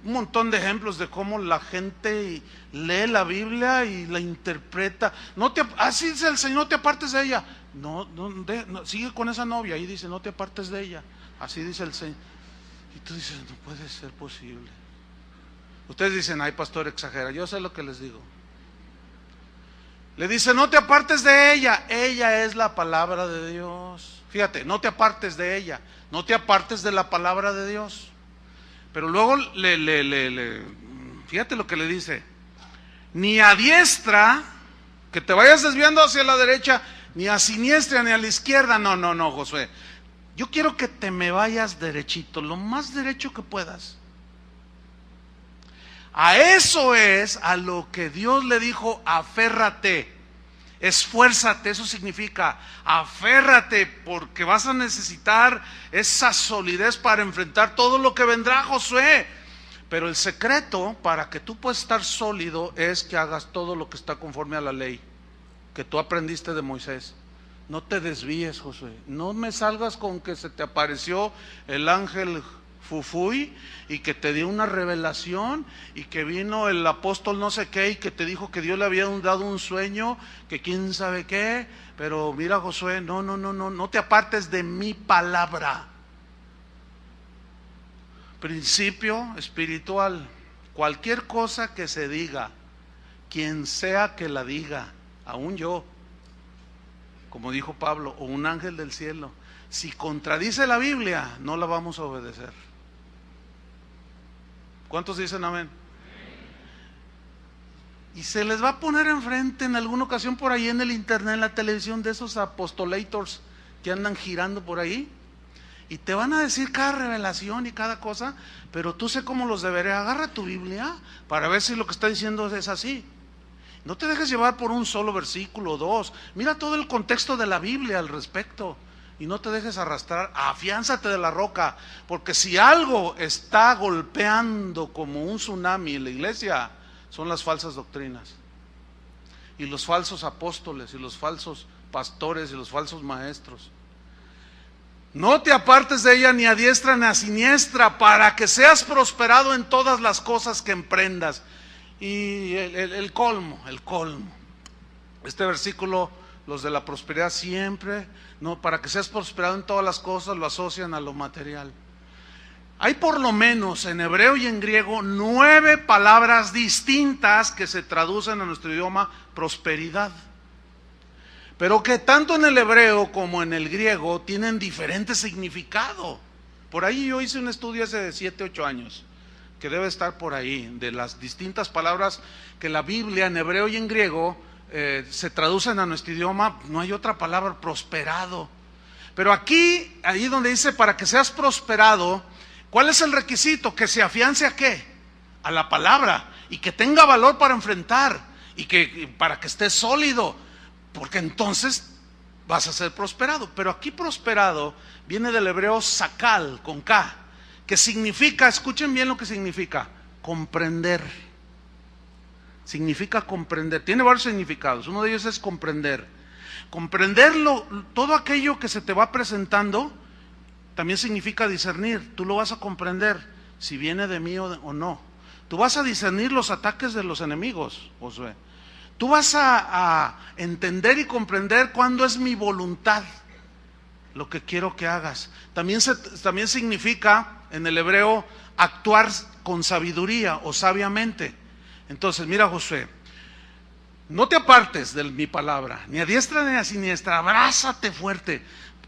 un montón de ejemplos de cómo la gente lee la Biblia y la interpreta. Así dice el Señor: no te apartes de ella. No, sigue con esa novia. Ahí dice: no te apartes de ella. Así dice el Señor. Y tú dices: no puede ser posible. Ustedes dicen: ay, pastor, exagera. Yo sé lo que les digo. Le dice: no te apartes de ella. Ella es la palabra de Dios. Fíjate, no te apartes de ella. No te apartes de la palabra de Dios. Pero luego fíjate lo que le dice: ni a diestra, que te vayas desviando hacia la derecha, ni a siniestra, ni a la izquierda. No, Josué. Yo quiero que te me vayas derechito, lo más derecho que puedas. A eso es a lo que Dios le dijo: aférrate, esfuérzate. Eso significa aférrate, porque vas a necesitar esa solidez para enfrentar todo lo que vendrá, Josué. Pero el secreto para que tú puedas estar sólido es que hagas todo lo que está conforme a la ley que tú aprendiste de Moisés. No te desvíes, Josué. No me salgas con que se te apareció el ángel Fufuy y que te dio una revelación y que vino el apóstol no sé qué y que te dijo que Dios le había dado un sueño, que quién sabe qué. Pero mira, Josué, no te apartes de mi palabra. Principio espiritual: cualquier cosa que se diga, quien sea que la diga, aún yo, como dijo Pablo, o un ángel del cielo, si contradice la Biblia, no la vamos a obedecer. ¿Cuántos dicen amén? Y se les va a poner enfrente en alguna ocasión por ahí en el internet, en la televisión, de esos apostolators que andan girando por ahí, y te van a decir cada revelación y cada cosa, pero tú sé cómo los deberé. Agarra tu Biblia para ver si lo que está diciendo es así. No te dejes llevar por un solo versículo o dos. Mira todo el contexto de la Biblia al respecto. Y no te dejes arrastrar. Afiánzate de la roca. Porque si algo está golpeando como un tsunami en la iglesia, son las falsas doctrinas. Y los falsos apóstoles, y los falsos pastores, y los falsos maestros. No te apartes de ella ni a diestra ni a siniestra, para que seas prosperado en todas las cosas que emprendas. Y el colmo. Este versículo, los de la prosperidad siempre, no, para que seas prosperado en todas las cosas, lo asocian a lo material. Hay por lo menos en hebreo y en griego 9 palabras distintas que se traducen a nuestro idioma prosperidad. Pero que tanto en el hebreo como en el griego tienen diferente significado. Por ahí yo hice un estudio hace 7, 8 años, que debe estar por ahí, de las distintas palabras que la Biblia en hebreo y en griego se traducen a nuestro idioma. No hay otra palabra, prosperado. Pero aquí, ahí donde dice para que seas prosperado, ¿cuál es el requisito? Que se afiance ¿a qué? A la palabra, y que tenga valor para enfrentar, y que para que esté sólido, porque entonces vas a ser prosperado. Pero aquí prosperado viene del hebreo sakal, con K, que significa, escuchen bien lo que significa, comprender. Significa comprender, tiene varios significados, uno de ellos es comprender. Comprenderlo, todo aquello que se te va presentando, también significa discernir. Tú lo vas a comprender si viene de mí o no. Tú vas a discernir los ataques de los enemigos, Josué. Tú vas a entender y comprender cuándo es mi voluntad lo que quiero que hagas. También significa en el hebreo actuar con sabiduría o sabiamente. Entonces, mira, Josué, no te apartes de mi palabra, ni a diestra ni a siniestra, abrázate fuerte.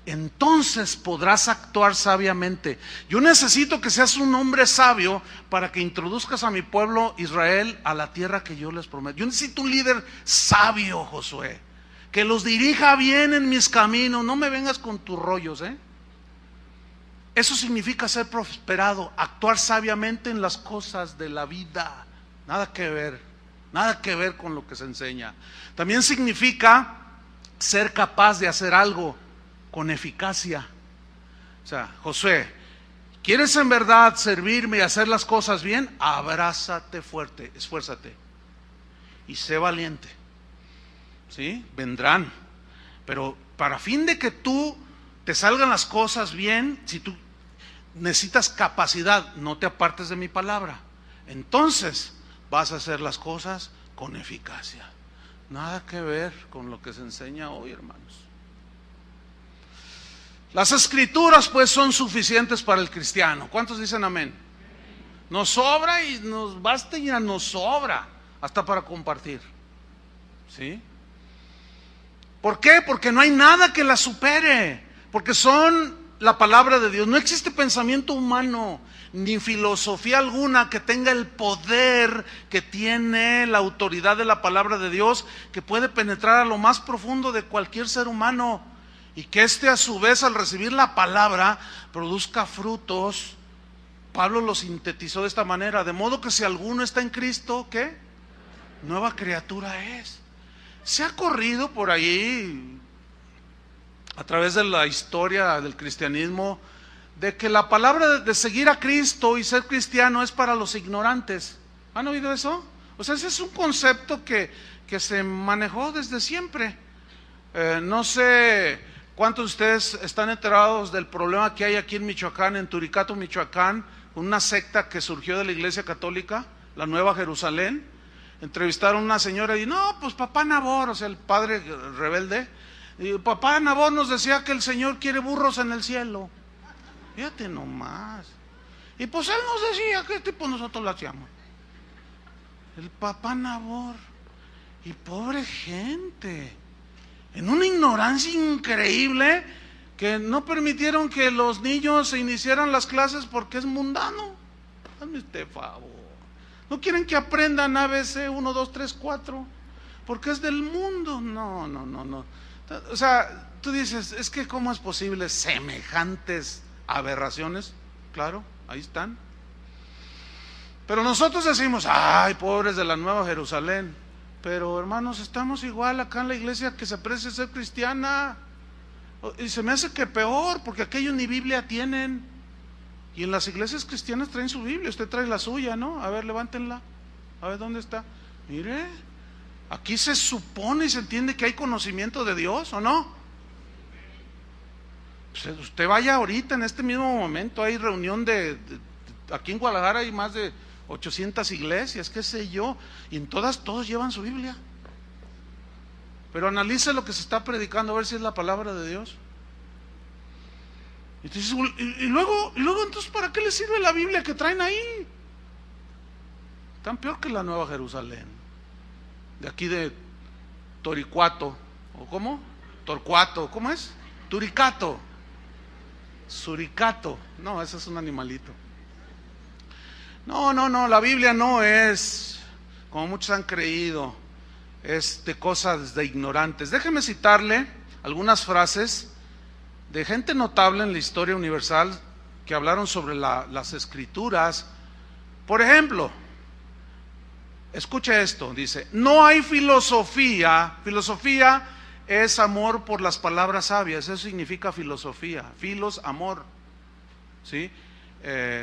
Entonces podrás actuar sabiamente. Yo necesito que seas un hombre sabio para que introduzcas a mi pueblo Israel a la tierra que yo les prometo. Yo necesito un líder sabio, Josué, que los dirija bien en mis caminos. No me vengas con tus rollos, Eso significa ser prosperado, actuar sabiamente en las cosas de la vida. Nada que ver con lo que se enseña. También significa ser capaz de hacer algo con eficacia. O sea, Josué, ¿quieres en verdad servirme y hacer las cosas bien? Abrázate fuerte, esfuérzate y sé valiente. ¿Sí? Vendrán. Pero para fin de que tú te salgan las cosas bien, si tú necesitas capacidad, no te apartes de mi palabra. Entonces vas a hacer las cosas con eficacia. Nada que ver con lo que se enseña hoy, hermanos. Las escrituras pues son suficientes para el cristiano. ¿Cuántos dicen amén? Nos sobra y nos basta y nos sobra hasta para compartir. ¿Sí? ¿Por qué? Porque no hay nada que la supere. Porque son la palabra de Dios. No existe pensamiento humano ni filosofía alguna que tenga el poder que tiene la autoridad de la palabra de Dios, que puede penetrar a lo más profundo de cualquier ser humano, y que éste a su vez al recibir la palabra produzca frutos. Pablo lo sintetizó de esta manera: de modo que si alguno está en Cristo, ¿qué? Nueva criatura es. Se ha corrido por ahí a través de la historia del cristianismo de que la palabra de seguir a Cristo y ser cristiano es para los ignorantes. ¿Han oído eso? O sea, ese es un concepto que se manejó desde siempre. No sé cuántos de ustedes están enterados del problema que hay aquí en Michoacán, en Turicato, Michoacán, una secta que surgió de la Iglesia Católica, la Nueva Jerusalén. Entrevistaron a una señora y no, pues papá Nabor, o sea, el padre rebelde, y papá Nabor nos decía que el Señor quiere burros en el cielo. Fíjate nomás. Y pues él nos decía que tipo nosotros lo hacíamos. El papá Nabor. Y pobre gente, en una ignorancia increíble, que no permitieron que los niños se iniciaran las clases porque es mundano. Hazme este favor. No quieren que aprendan ABC 1, 2, 3, 4 porque es del mundo. No. O sea, tú dices, es que ¿cómo es posible semejantes aberraciones? Claro, ahí están. Pero nosotros decimos, ay, pobres de la Nueva Jerusalén. Pero hermanos, estamos igual acá en la iglesia que se precia ser cristiana. Y se me hace que peor, porque aquellos ni Biblia tienen. Y en las iglesias cristianas traen su Biblia. Usted trae la suya, ¿no? A ver, levántenla. A ver, ¿dónde está? Mire, aquí se supone y se entiende que hay conocimiento de Dios, ¿o no? Pues usted vaya ahorita, en este mismo momento, hay reunión aquí en Guadalajara hay más de 800 iglesias, qué sé yo, y en todos llevan su Biblia. Pero analice lo que se está predicando, a ver si es la palabra de Dios. Y luego, entonces, ¿para qué les sirve la Biblia que traen ahí? Tan peor que la Nueva Jerusalén. De aquí de Toricuato, ¿o cómo? Torcuato, ¿cómo es? Turicato. Suricato. No, ese es un animalito. No, la Biblia no es, como muchos han creído, es de cosas de ignorantes. Déjeme citarle algunas frases de gente notable en la historia universal que hablaron sobre las escrituras. Por ejemplo, escuche esto, dice: no hay filosofía es amor por las palabras sabias, eso significa filosofía, filos, amor, ¿sí?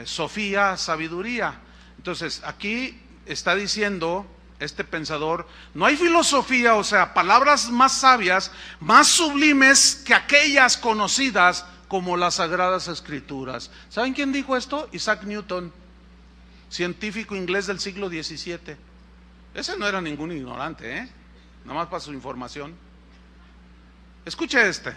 Sofía, sabiduría. Entonces, aquí está diciendo este pensador, no hay filosofía, o sea, palabras más sabias, más sublimes que aquellas conocidas como las Sagradas Escrituras. ¿Saben quién dijo esto? Isaac Newton, científico inglés del siglo XVII. Ese no era ningún ignorante, nada más para su información. Escuche este: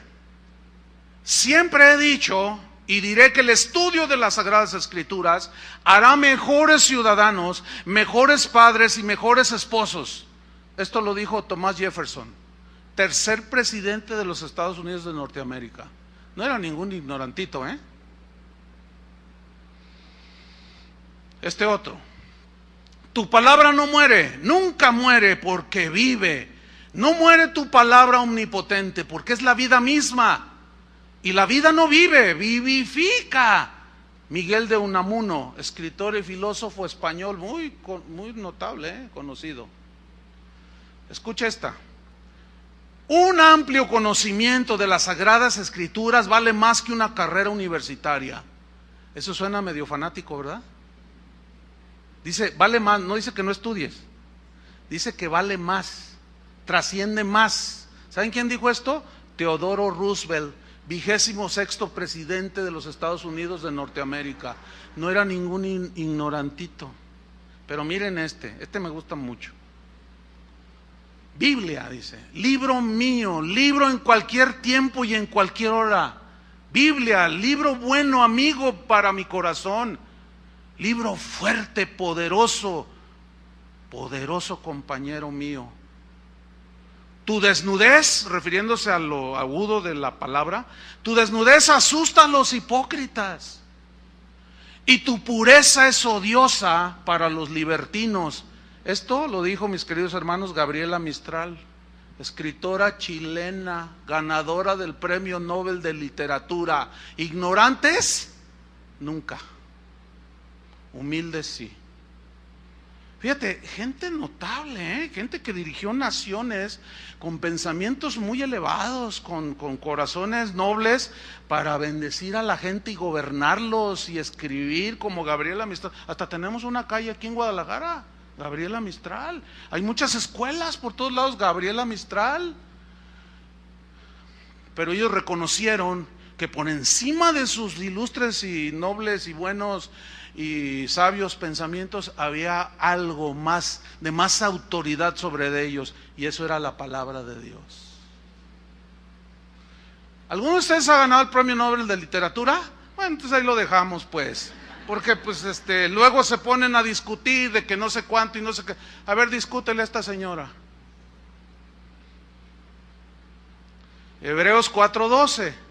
siempre he dicho y diré que el estudio de las Sagradas Escrituras hará mejores ciudadanos, mejores padres y mejores esposos. Esto lo dijo Thomas Jefferson, tercer presidente de los Estados Unidos de Norteamérica. No era ningún ignorantito, Este otro: tu palabra no muere, nunca muere, porque vive. No muere tu palabra omnipotente, porque es la vida misma. Y la vida no vive, vivifica. Miguel de Unamuno, escritor y filósofo español muy notable, conocido. Escucha esta: un amplio conocimiento de las Sagradas Escrituras vale más que una carrera universitaria. Eso suena medio fanático, ¿verdad? Dice, vale más, no dice que no estudies, dice que vale más, trasciende más. ¿Saben quién dijo esto? Teodoro Roosevelt, 26º presidente de los Estados Unidos de Norteamérica. No era ningún ignorantito. Pero miren este me gusta mucho. Biblia, dice, libro mío, libro en cualquier tiempo y en cualquier hora. Biblia, libro bueno, amigo para mi corazón. Libro fuerte, poderoso compañero mío. Tu desnudez, refiriéndose a lo agudo de la palabra, tu desnudez asusta a los hipócritas, y tu pureza es odiosa para los libertinos. Esto lo dijo, mis queridos hermanos, Gabriela Mistral, escritora chilena, ganadora del Premio Nobel de Literatura. Ignorantes, nunca. Humildes, sí. Fíjate, gente notable, gente que dirigió naciones con pensamientos muy elevados, con corazones nobles, para bendecir a la gente y gobernarlos y escribir, como Gabriela Mistral. Hasta tenemos una calle aquí en Guadalajara, Gabriela Mistral. Hay muchas escuelas por todos lados, Gabriela Mistral. Pero ellos reconocieron que por encima de sus ilustres y nobles y buenos y sabios pensamientos había algo más, de más autoridad sobre de ellos, y eso era la palabra de Dios. ¿Alguno de ustedes ha ganado el Premio Nobel de Literatura? Bueno, entonces ahí lo dejamos, pues, porque pues luego se ponen a discutir de que no sé cuánto y no sé qué. A ver, discútele a esta señora. Hebreos 4:12.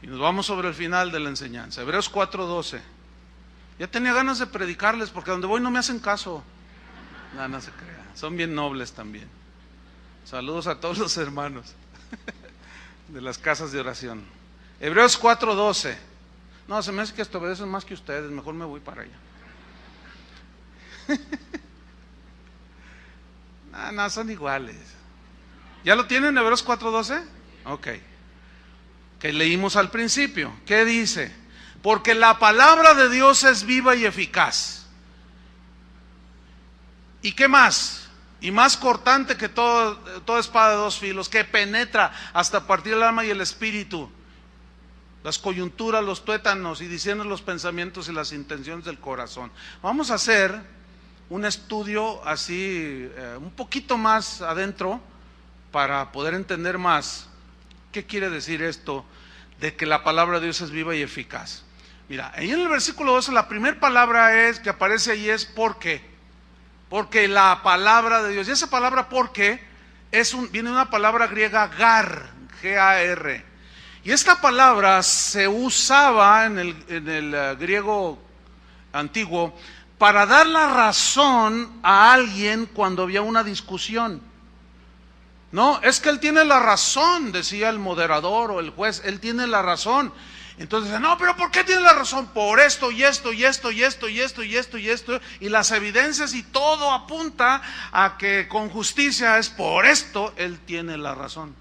Y nos vamos sobre el final de la enseñanza. Hebreos 4:12. Ya tenía ganas de predicarles, porque donde voy no me hacen caso. No se crean, son bien nobles también. Saludos a todos los hermanos de las casas de oración. Hebreos 4:12. No, se me hace que esto obedecen más que ustedes, mejor me voy para allá. No, son iguales. ¿Ya lo tienen, Hebreos 4:12? Ok. Que leímos al principio. ¿Qué dice? Porque la palabra de Dios es viva y eficaz. ¿Y qué más? Y más cortante que toda espada de dos filos, que penetra hasta partir el alma y el espíritu, las coyunturas, los tuétanos, y discierne los pensamientos y las intenciones del corazón. Vamos a hacer un estudio así, un poquito más adentro, para poder entender más ¿Qué quiere decir esto de que la palabra de Dios es viva y eficaz? Mira, ahí en el versículo 12 la primera palabra que aparece ahí es porque. Porque la palabra de Dios, y esa palabra porque viene de una palabra griega gar, G-A-R. Y esta palabra se usaba en el griego antiguo para dar la razón a alguien cuando había una discusión. No, es que él tiene la razón, decía el moderador o el juez, él tiene la razón. Entonces, no, pero ¿por qué tiene la razón? Por esto y esto y esto y esto y esto y esto y esto. Y las evidencias y todo apunta a que con justicia es por esto él tiene la razón.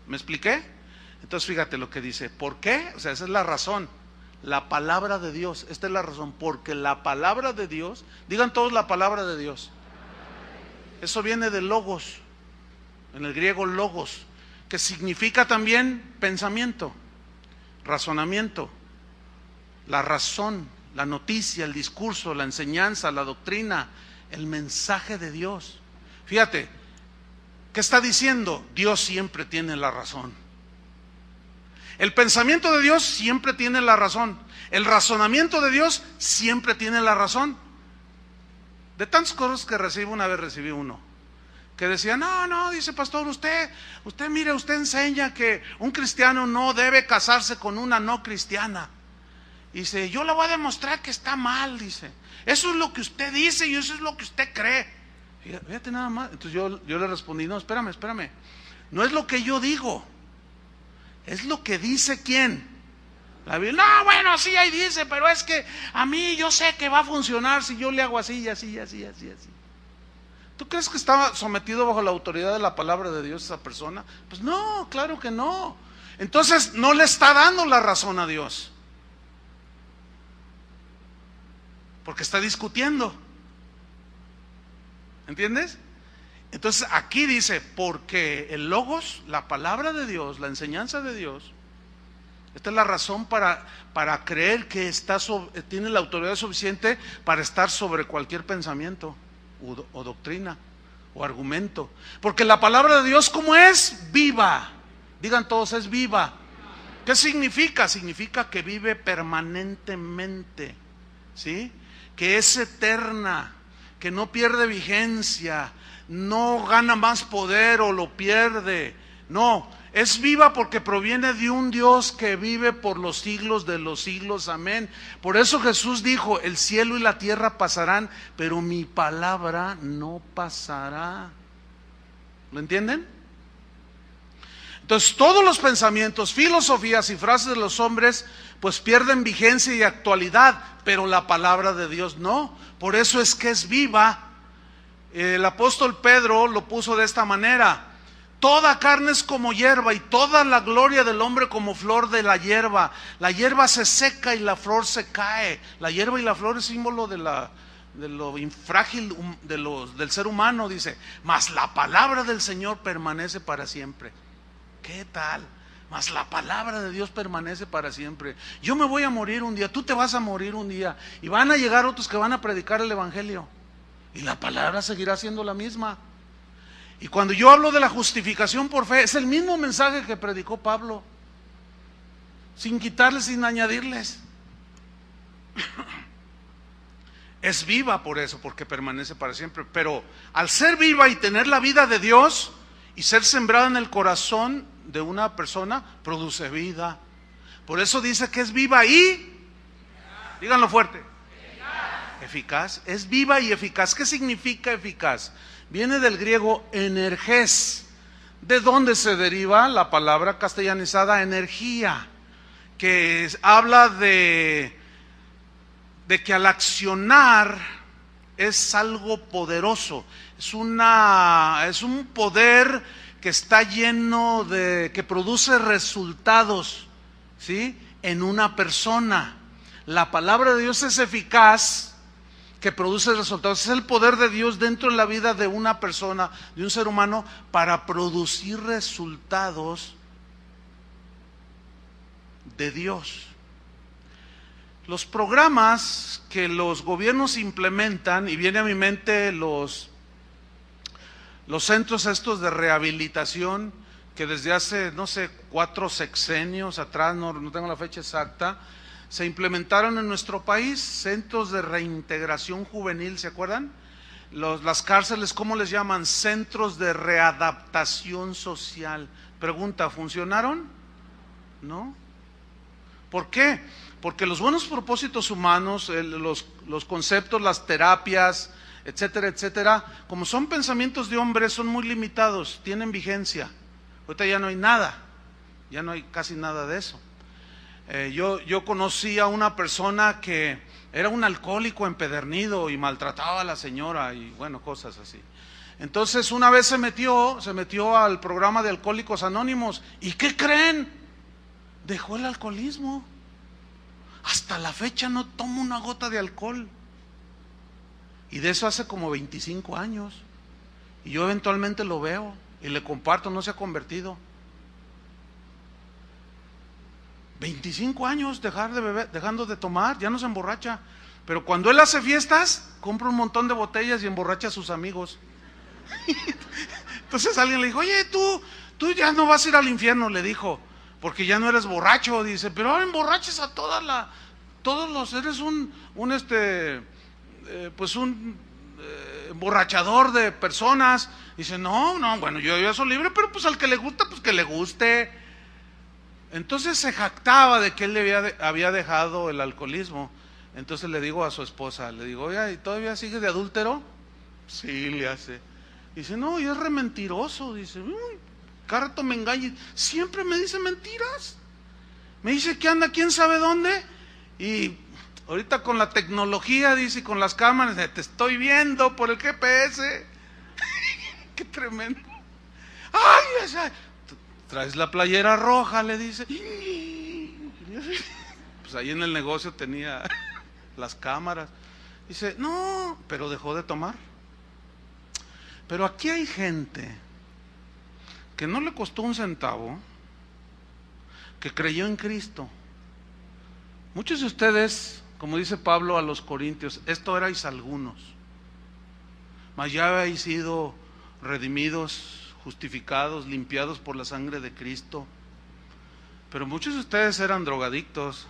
¿Me expliqué? Entonces fíjate lo que dice. ¿Por qué? O sea, esa es la razón. La palabra de Dios, esta es la razón. Porque la palabra de Dios, digan todos la palabra de Dios. Eso viene de logos, en el griego logos, que significa también pensamiento, razonamiento, la razón, la noticia, el discurso, la enseñanza, la doctrina, el mensaje de Dios. Fíjate, ¿qué está diciendo? Dios siempre tiene la razón. El pensamiento de Dios siempre tiene la razón. El razonamiento de Dios siempre tiene la razón. De tantos cosas que recibo, una vez recibí uno que decía, no, dice pastor, usted mire, usted enseña que un cristiano no debe casarse con una no cristiana. Dice, yo le voy a demostrar que está mal, dice. Eso es lo que usted dice y eso es lo que usted cree. Fíjate nada más. Entonces yo le respondí, no, espérame. No es lo que yo digo, es lo que dice ¿quién? La Biblia. No, bueno, sí, ahí dice, pero es que a mí yo sé que va a funcionar si yo le hago así y así y así y así. ¿Tú crees que estaba sometido bajo la autoridad de la palabra de Dios esa persona? Pues no, claro que no. Entonces no le está dando la razón a Dios, porque está discutiendo. ¿Entiendes? Entonces aquí dice, porque el logos, la palabra de Dios, la enseñanza de Dios, esta es la razón para creer que tiene la autoridad suficiente para estar sobre cualquier pensamiento o doctrina o argumento. Porque la palabra de Dios, ¿cómo es? Viva. Digan todos, es viva. ¿Qué significa? Significa que vive permanentemente, ¿sí? Que es eterna, que no pierde vigencia, no gana más poder o lo pierde. No, es viva porque proviene de un Dios que vive por los siglos de los siglos. Amén. Por eso Jesús dijo, el cielo y la tierra pasarán, pero mi palabra no pasará. ¿Lo entienden? Entonces todos los pensamientos, filosofías y frases de los hombres pues pierden vigencia y actualidad, pero la palabra de Dios no. Por eso es que es viva. El apóstol Pedro lo puso de esta manera: toda carne es como hierba y toda la gloria del hombre como flor de la hierba. La hierba se seca y la flor se cae. La hierba y la flor es símbolo de lo infrágil del ser humano, dice. Mas la palabra del Señor permanece para siempre. ¿Qué tal? Mas la palabra de Dios permanece para siempre. Yo me voy a morir un día, tú te vas a morir un día, y van a llegar otros que van a predicar el evangelio, y la palabra seguirá siendo la misma. Y cuando yo hablo de la justificación por fe, es el mismo mensaje que predicó Pablo, sin quitarles, sin añadirles. Es viva por eso, porque permanece para siempre. Pero al ser viva y tener la vida de Dios y ser sembrada en el corazón de una persona, produce vida. Por eso dice que es viva y, díganlo fuerte, eficaz. Es viva y eficaz. ¿Qué significa eficaz? Viene del griego energés, de donde se deriva la palabra castellanizada energía, que habla de que al accionar es algo poderoso, es un poder que está lleno que produce resultados, ¿sí? En una persona. La palabra de Dios es eficaz, que produce resultados. Es el poder de Dios dentro de la vida de una persona, de un ser humano, para producir resultados de Dios. Los programas que los gobiernos implementan, y viene a mi mente los centros estos de rehabilitación, que desde hace, no sé, 4 sexenios atrás, no tengo la fecha exacta, se implementaron en nuestro país centros de reintegración juvenil, ¿se acuerdan? Las cárceles, ¿cómo les llaman? Centros de readaptación social. Pregunta, ¿funcionaron? ¿No? ¿Por qué? Porque los buenos propósitos humanos, los conceptos, las terapias, etcétera, etcétera, como son pensamientos de hombres, son muy limitados, tienen vigencia. Ahorita ya no hay nada, ya no hay casi nada de eso. Yo conocí a una persona que era un alcohólico empedernido y maltrataba a la señora y bueno, cosas así. Entonces una vez se metió al programa de Alcohólicos Anónimos y ¿qué creen? Dejó el alcoholismo. Hasta la fecha no toma una gota de alcohol. Y de eso hace como 25 años. Y yo eventualmente lo veo y le comparto, no se ha convertido. 25 años dejar de beber, dejando de tomar, ya no se emborracha. Pero cuando él hace fiestas, compra un montón de botellas y emborracha a sus amigos. Entonces alguien le dijo, oye, tú ya no vas a ir al infierno, le dijo, porque ya no eres borracho. Dice, pero ahora emborraches a todos los, eres un emborrachador de personas. Dice, no, bueno, yo ya soy libre, pero pues al que le gusta, pues que le guste. Entonces se jactaba de que él había dejado el alcoholismo. Entonces le digo a su esposa, le digo, oye, ¿y todavía sigue de adúltero? Sí, le hace. Dice, no, y es re mentiroso. Dice, cada rato me engaña, siempre me dice mentiras. Me dice que anda quién sabe dónde. Y ahorita con la tecnología, dice, y con las cámaras, te estoy viendo por el GPS. Qué tremendo. Ay, traes la playera roja, le dice. Pues ahí en el negocio tenía las cámaras. Dice, no, pero dejó de tomar. Pero aquí hay gente que no le costó un centavo, que creyó en Cristo. Muchos de ustedes, como dice Pablo a los Corintios, esto erais algunos, mas ya habéis sido redimidos, justificados, limpiados por la sangre de Cristo. Pero muchos de ustedes eran drogadictos.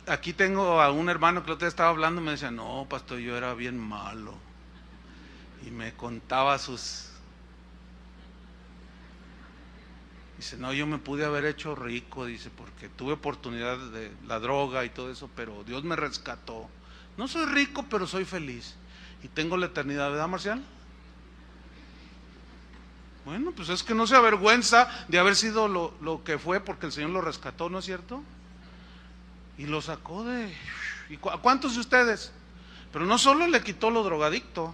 Aquí tengo a un hermano que el otro día estaba hablando y me decía, no, pastor, yo era bien malo. Y me contaba dice, no, yo me pude haber hecho rico, dice, porque tuve oportunidad de la droga y todo eso, pero Dios me rescató. No soy rico, pero soy feliz. Y tengo la eternidad, ¿verdad, Marcial? Bueno, pues es que no se avergüenza de haber sido lo que fue porque el Señor lo rescató, ¿no es cierto? Y lo sacó de... ¿A cuántos de ustedes? Pero no solo le quitó lo drogadicto,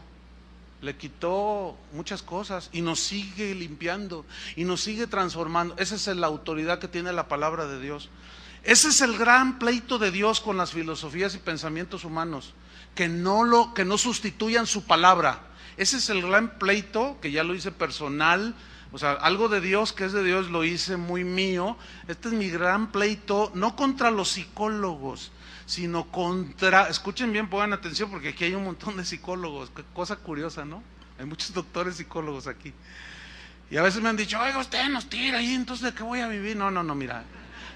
le quitó muchas cosas y nos sigue limpiando y nos sigue transformando. Esa es la autoridad que tiene la palabra de Dios. Ese es el gran pleito de Dios con las filosofías y pensamientos humanos, que no sustituyan su palabra. Ese es el gran pleito, que ya lo hice personal, o sea, algo de Dios que es de Dios lo hice muy mío. Este es mi gran pleito, no contra los psicólogos, sino contra, escuchen bien, pongan atención, porque aquí hay un montón de psicólogos, qué cosa curiosa, ¿no? Hay muchos doctores psicólogos aquí. Y a veces me han dicho, oiga, usted nos tira ahí, entonces ¿de qué voy a vivir? No, mira,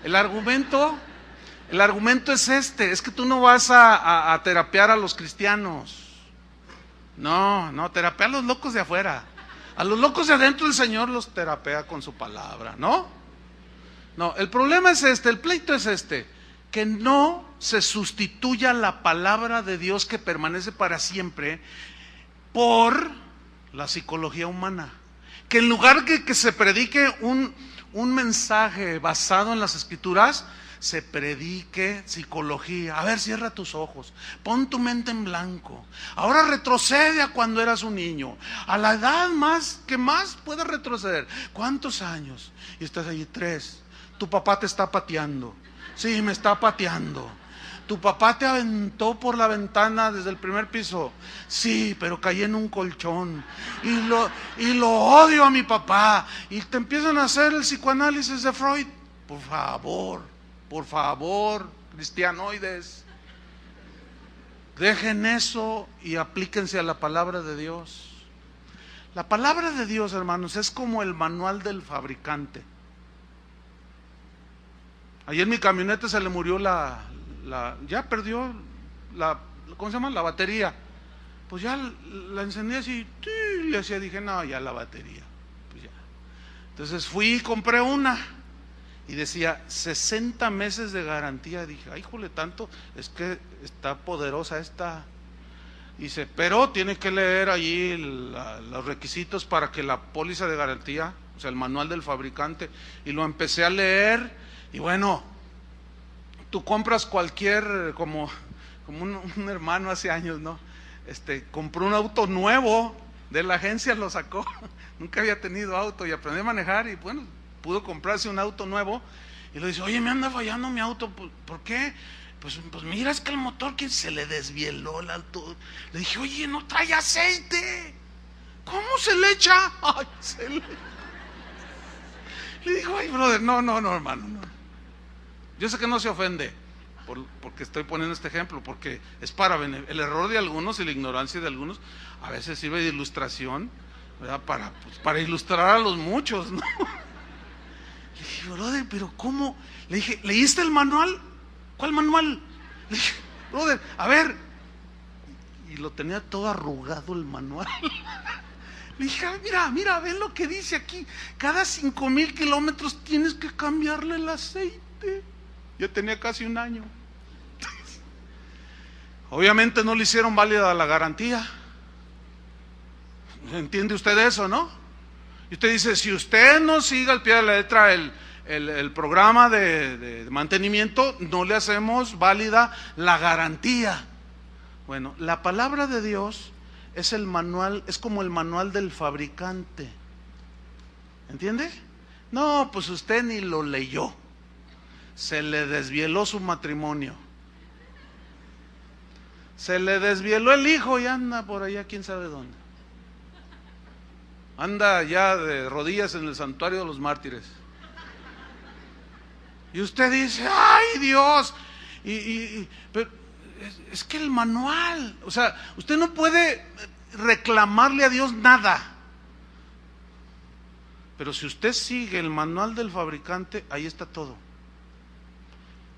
el argumento es es que tú no vas a terapiar a los cristianos. No, terapea a los locos de afuera. A los locos de adentro el Señor los terapea con su palabra, ¿no? No, el problema es el pleito es que no se sustituya la palabra de Dios que permanece para siempre por la psicología humana. Que en lugar que se predique un mensaje basado en las Escrituras, se predique psicología. A ver, cierra tus ojos, pon tu mente en blanco. Ahora retrocede a cuando eras un niño, a la edad que más puedas retroceder. ¿Cuántos años? Y estás allí, 3. Tu papá te está pateando. Sí, me está pateando. Tu papá te aventó por la ventana desde el primer piso. Sí, pero caí en un colchón. Y lo odio a mi papá. Y te empiezan a hacer el psicoanálisis de Freud. Por favor, cristianoides, dejen eso y aplíquense a la palabra de Dios. La palabra de Dios, hermanos, es como el manual del fabricante. Ayer mi camioneta se le murió ya perdió ¿cómo se llama? La batería. Pues ya la encendí así, le hacía, dije, no, ya la batería. Pues ya. Entonces fui y compré una. Y decía 60 meses de garantía. Dije, ay, jole, tanto, es que está poderosa esta. Dice, pero tiene que leer allí los requisitos para que la póliza de garantía, o sea, el manual del fabricante. Y lo empecé a leer. Y bueno, tú compras cualquier, como un hermano hace años, ¿no? Compró un auto nuevo, de la agencia lo sacó. Nunca había tenido auto y aprendí a manejar y bueno, pudo comprarse un auto nuevo y le dice, oye, me anda fallando mi auto. ¿Por qué? Pues mira, es que el motor que se le desvieló el auto. Le dije, oye, no trae aceite. ¿Cómo se le echa? Ay, Le dijo, ay, brother, no, hermano, no. Yo sé que no se ofende porque estoy poniendo este ejemplo, porque es para el error de algunos y la ignorancia de algunos a veces sirve de ilustración, ¿verdad? Para ilustrar a los muchos, ¿no? Le dije, brother, pero ¿cómo? Le dije, ¿leíste el manual? ¿Cuál manual? Le dije, brother, a ver. Y lo tenía todo arrugado el manual. Le dije, mira, ven lo que dice aquí. Cada 5,000 kilómetros tienes que cambiarle el aceite. Ya tenía casi un año. Obviamente no le hicieron válida la garantía. ¿Entiende usted eso, no? Y usted dice, si usted no sigue al pie de la letra el programa de mantenimiento, no le hacemos válida la garantía. Bueno, la palabra de Dios es el manual, es como el manual del fabricante. ¿Entiende? No, pues usted ni lo leyó. Se le desvieló su matrimonio. Se le desvieló el hijo y anda por allá, quién sabe dónde. Anda ya de rodillas en el santuario de los mártires. Y usted dice, ay Dios, pero es que el manual, o sea, usted no puede reclamarle a Dios nada. Pero si usted sigue el manual del fabricante, ahí está todo.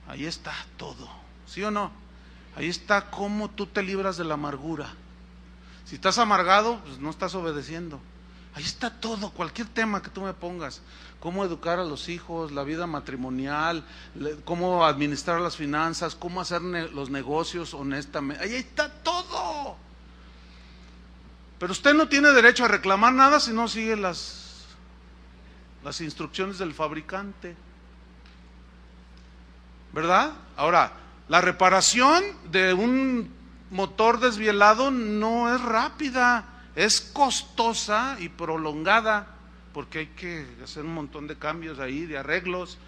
Ahí está todo, ¿sí o no? Ahí está cómo tú te libras de la amargura. Si estás amargado, pues no estás obedeciendo. Ahí está todo, cualquier tema que tú me pongas. Cómo educar a los hijos, la vida matrimonial, cómo administrar las finanzas, cómo hacer los negocios honestamente. Ahí está todo. Pero usted no tiene derecho a reclamar nada si no sigue las instrucciones del fabricante. ¿Verdad? Ahora, la reparación de un motor desvielado no es rápida, es costosa y prolongada, porque hay que hacer un montón de cambios ahí, de arreglos.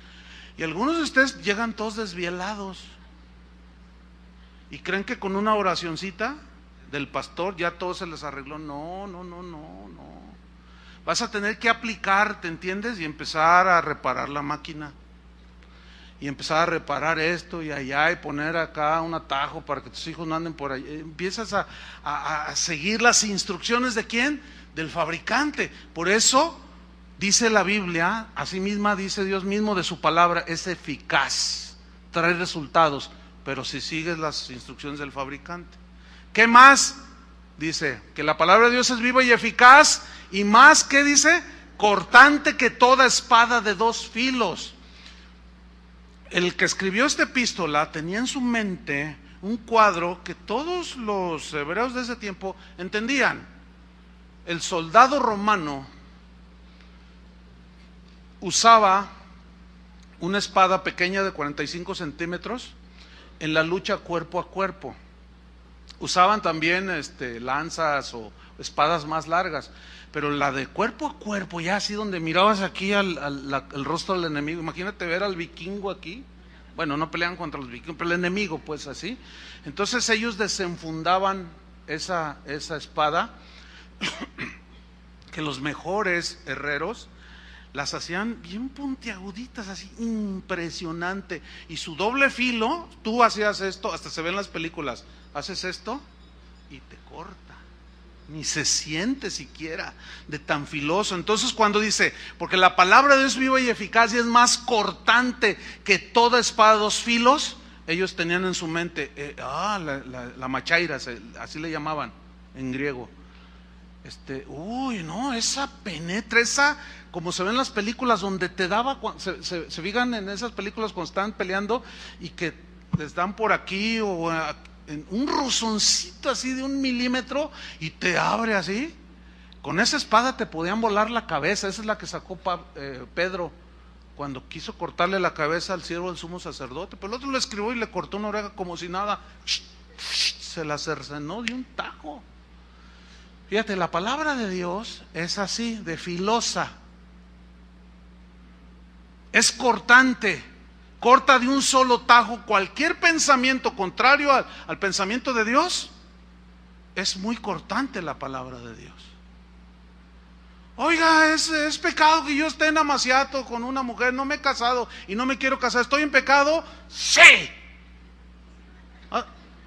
Y algunos de ustedes llegan todos desvielados y creen que con una oracioncita del pastor ya todo se les arregló. No. Vas a tener que aplicarte, ¿entiendes? Y empezar a reparar la máquina. Y empezar a reparar esto y allá y poner acá un atajo para que tus hijos no anden por ahí. Empiezas a seguir las instrucciones ¿de quién? Del fabricante. Por eso dice la Biblia, así misma dice Dios mismo de su palabra, es eficaz, trae resultados, pero si sigues las instrucciones del fabricante. ¿Qué más? Dice que la palabra de Dios es viva y eficaz y más, ¿qué dice? Cortante que toda espada de 2 filos. El que escribió esta epístola tenía en su mente un cuadro que todos los hebreos de ese tiempo entendían. El soldado romano usaba una espada pequeña de 45 centímetros en la lucha cuerpo a cuerpo. Usaban también lanzas o espadas más largas, pero la de cuerpo a cuerpo, ya así donde mirabas aquí el rostro del enemigo. Imagínate ver al vikingo aquí. Bueno, no pelean contra los vikingos, pero el enemigo, pues así. Entonces ellos desenfundaban esa espada, que los mejores herreros las hacían bien puntiaguditas, así, impresionante. Y su doble filo, tú hacías esto, hasta se ve en las películas, haces esto y te corta. Ni se siente siquiera de tan filoso. Entonces cuando dice, porque la palabra de Dios es viva y eficaz y es más cortante que toda espada de dos filos, ellos tenían en su mente, la machaira, así le llamaban en griego. Esa penetra, esa, como se ve en las películas donde te daba, se fijan en esas películas cuando están peleando y que les dan por aquí o en un rozoncito así de 1 milímetro y te abre así. Con esa espada te podían volar la cabeza. Esa es la que sacó Pedro cuando quiso cortarle la cabeza al siervo del sumo sacerdote, pero el otro lo escribió y le cortó una oreja como si nada, se la cercenó de un tajo. Fíjate, la palabra de Dios es así, de filosa, es cortante, corta de un solo tajo cualquier pensamiento contrario al pensamiento de Dios. Es muy cortante la palabra de Dios. Oiga, es pecado que yo esté en amaciato con una mujer, no me he casado y no me quiero casar, ¿estoy en pecado? Sí.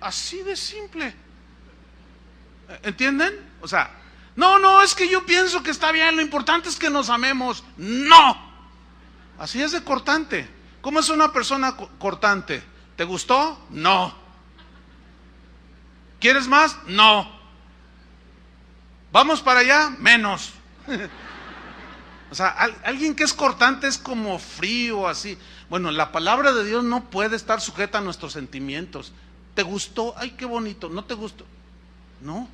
Así de simple. ¿Entienden? O sea, no, es que yo pienso que está bien, lo importante es que nos amemos. No. Así es de cortante. ¿Cómo es una persona cortante? ¿Te gustó? No. ¿Quieres más? No. ¿Vamos para allá? Menos. O sea, alguien que es cortante es como frío, así. Bueno, la palabra de Dios no puede estar sujeta a nuestros sentimientos. ¿Te gustó? Ay, qué bonito. ¿No te gustó? No,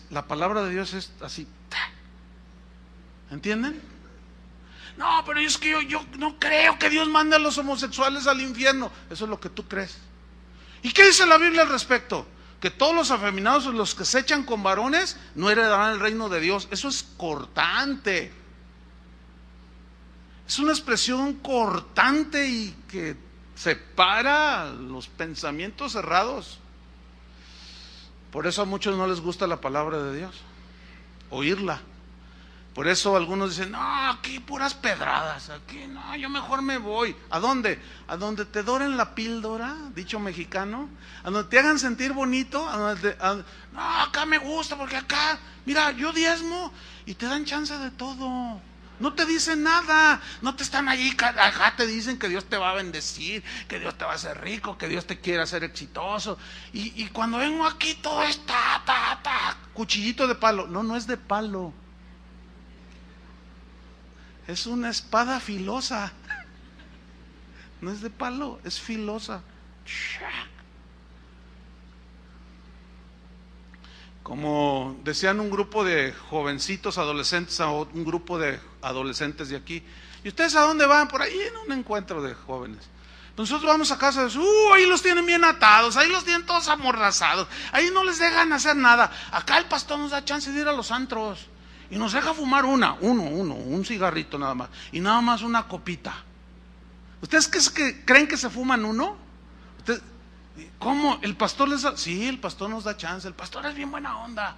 la palabra de Dios es así. ¿Entienden? No, pero es que yo no creo que Dios mande a los homosexuales al infierno. Eso es lo que tú crees. ¿Y qué dice la Biblia al respecto? Que todos los afeminados, los que se echan con varones, no heredarán el reino de Dios. Eso es cortante. Es una expresión cortante y que separa los pensamientos cerrados. Por eso a muchos no les gusta la palabra de Dios, oírla. Por eso algunos dicen, no, aquí puras pedradas, aquí no, yo mejor me voy. ¿A dónde? A donde te doren la píldora, dicho mexicano, a donde te hagan sentir bonito, no, acá me gusta porque acá, mira, yo diezmo y te dan chance de todo. No te dicen nada, no te están allí, acá te dicen que Dios te va a bendecir, que Dios te va a hacer rico, que Dios te quiere hacer exitoso. Y cuando vengo aquí todo está, cuchillito de palo. No es de palo. Es una espada filosa. No es de palo, es filosa. Como decían un grupo de jovencitos adolescentes, a un grupo de adolescentes de aquí, ¿y ustedes a dónde van? Por ahí en un encuentro de jóvenes. Nosotros vamos a casa de ahí los tienen bien atados, ahí los tienen todos amordazados, ahí no les dejan hacer nada. Acá el pastor nos da chance de ir a los antros y nos deja fumar un cigarrito nada más, y nada más una copita. ¿Ustedes creen que se fuman uno? ¿Ustedes? ¿Cómo? ¿El pastor les da? Sí, el pastor nos da chance, el pastor es bien buena onda.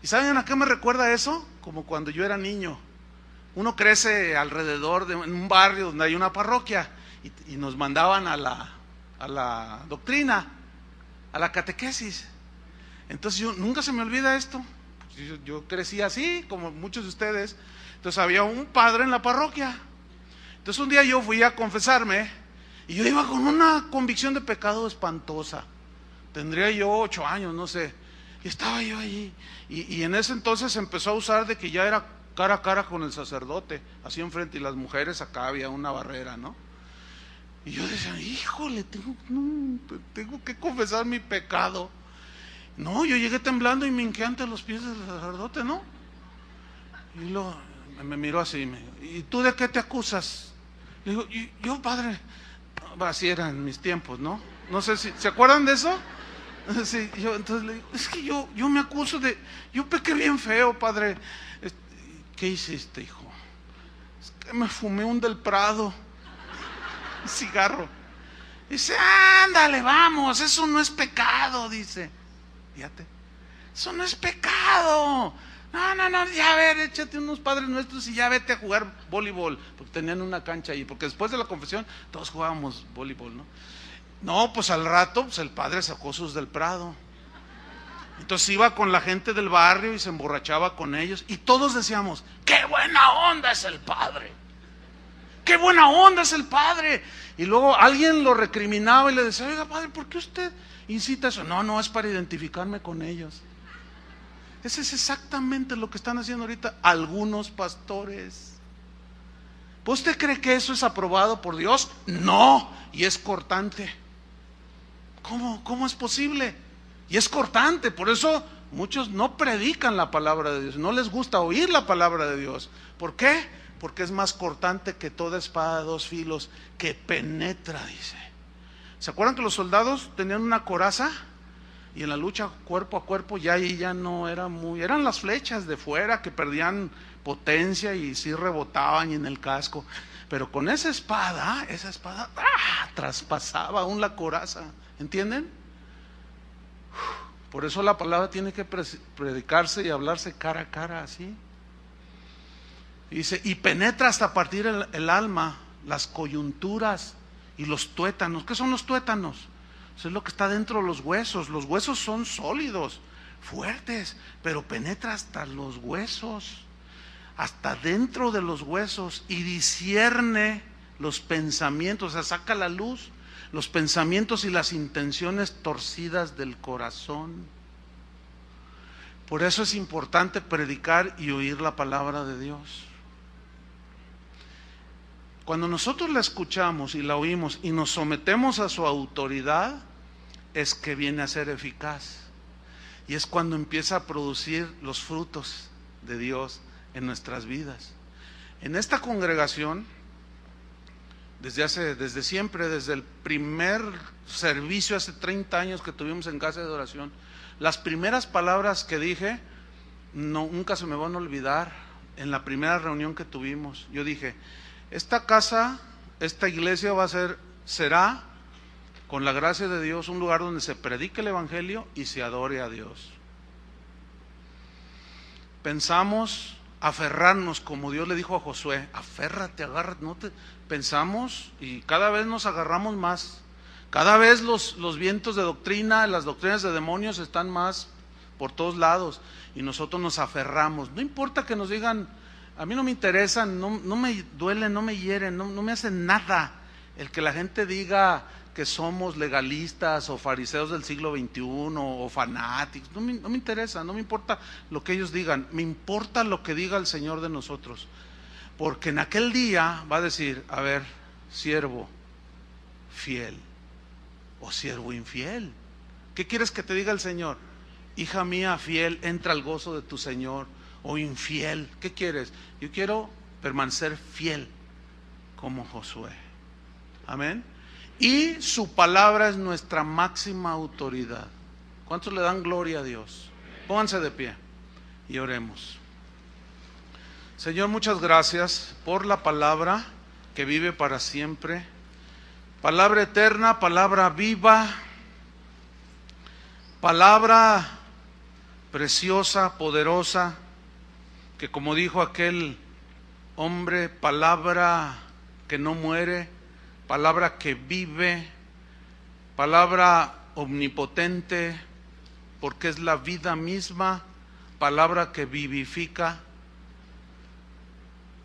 ¿Y saben a qué me recuerda eso? Como cuando yo era niño. Uno crece alrededor en un barrio donde hay una parroquia y nos mandaban a la doctrina, a la catequesis. Entonces nunca se me olvida esto. Yo crecí así, como muchos de ustedes. Entonces había un padre en la parroquia. Entonces un día yo fui a confesarme. Y yo iba con una convicción de pecado espantosa. Tendría yo 8 años, no sé. Y estaba yo allí. Y en ese entonces empezó a usar de que ya era cara a cara con el sacerdote, así enfrente, y las mujeres acá había una barrera, ¿no? Y yo decía, híjole, tengo que confesar mi pecado. No, yo llegué temblando y me hinqué ante los pies del sacerdote, ¿no? Y me miró así, ¿y tú de qué te acusas? Le digo, yo padre... Así era en mis tiempos, ¿no? No sé si ¿se acuerdan de eso? Sí, entonces le digo, es que yo me acuso yo pequé bien feo, padre. ¿Qué hiciste, hijo? Es que me fumé un del Prado, un cigarro. Dice, ándale, vamos, eso no es pecado, dice. Fíjate, eso no es pecado. No, ya a ver, échate unos Padres Nuestros y ya vete a jugar voleibol, porque tenían una cancha ahí, porque después de la confesión todos jugábamos voleibol, ¿no? No, pues al rato, pues el padre sacó sus del Prado. Entonces iba con la gente del barrio y se emborrachaba con ellos. Y todos decíamos, ¡qué buena onda es el padre! ¡Qué buena onda es el padre! Y luego alguien lo recriminaba y le decía, oiga padre, ¿por qué usted incita eso? No, no, es para identificarme con ellos. Ese es exactamente lo que están haciendo ahorita algunos pastores. ¿Usted cree que eso es aprobado por Dios? No, y es cortante. ¿Cómo es posible? Y es cortante, por eso muchos no predican la palabra de Dios, no les gusta oír la palabra de Dios. ¿Por qué? Porque es más cortante que toda espada de dos filos, que penetra, dice. ¿Se acuerdan que los soldados tenían una coraza? Y en la lucha cuerpo a cuerpo ya ahí ya no era muy, eran las flechas de fuera que perdían potencia y sí rebotaban y en el casco. Pero con esa espada traspasaba aún la coraza, ¿entienden? Por eso la palabra tiene que predicarse y hablarse cara a cara así. Dice, y penetra hasta partir el alma, las coyunturas y los tuétanos. ¿Qué son los tuétanos? Eso es lo que está dentro de los huesos. Los huesos son sólidos, fuertes, pero penetra hasta los huesos, hasta dentro de los huesos, y discierne los pensamientos, o sea, saca a la luz los pensamientos y las intenciones torcidas del corazón. Por eso es importante predicar y oír la palabra de Dios. Cuando nosotros la escuchamos y la oímos y nos sometemos a su autoridad, es que viene a ser eficaz. Y es cuando empieza a producir los frutos de Dios en nuestras vidas. En esta congregación, desde siempre, desde el primer servicio hace 30 años que tuvimos en casa de oración, las primeras palabras que dije, nunca se me van a olvidar. En la primera reunión que tuvimos, yo dije, esta casa, esta iglesia será, con la gracia de Dios, un lugar donde se predique el evangelio y se adore a Dios. Pensamos aferrarnos, como Dios le dijo a Josué, aférrate, agárrate, pensamos y cada vez nos agarramos más. Cada vez los vientos de doctrina, las doctrinas de demonios están más por todos lados y nosotros nos aferramos. No importa que nos digan, a mí no me interesa, no me duele, no me hieren, no me hace nada el que la gente diga que somos legalistas o fariseos del siglo XXI o fanáticos. No me interesa, no me importa lo que ellos digan, me importa lo que diga el Señor de nosotros. Porque en aquel día va a decir, a ver, siervo fiel o siervo infiel. ¿Qué quieres que te diga el Señor? Hija mía fiel, entra al gozo de tu Señor. O infiel, ¿qué quieres? Yo quiero permanecer fiel como Josué. Amén. Y su palabra es nuestra máxima autoridad. ¿Cuántos le dan gloria a Dios? Pónganse de pie y oremos. Señor, muchas gracias por la palabra que vive para siempre. Palabra eterna, palabra viva, palabra preciosa, poderosa, que como dijo aquel hombre, palabra que no muere, palabra que vive, palabra omnipotente, porque es la vida misma, palabra que vivifica.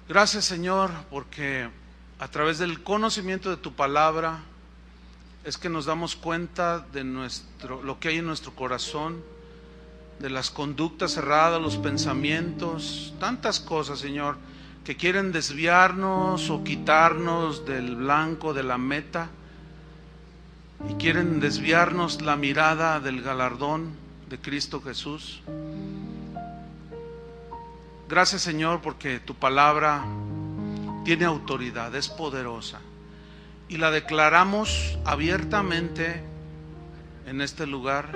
Gracias, Señor, porque a través del conocimiento de tu palabra es que nos damos cuenta de lo que hay en nuestro corazón, de las conductas erradas, los pensamientos, tantas cosas, Señor, que quieren desviarnos o quitarnos del blanco, de la meta, y quieren desviarnos la mirada del galardón de Cristo Jesús. Gracias, Señor, porque tu palabra tiene autoridad, es poderosa, y la declaramos abiertamente en este lugar,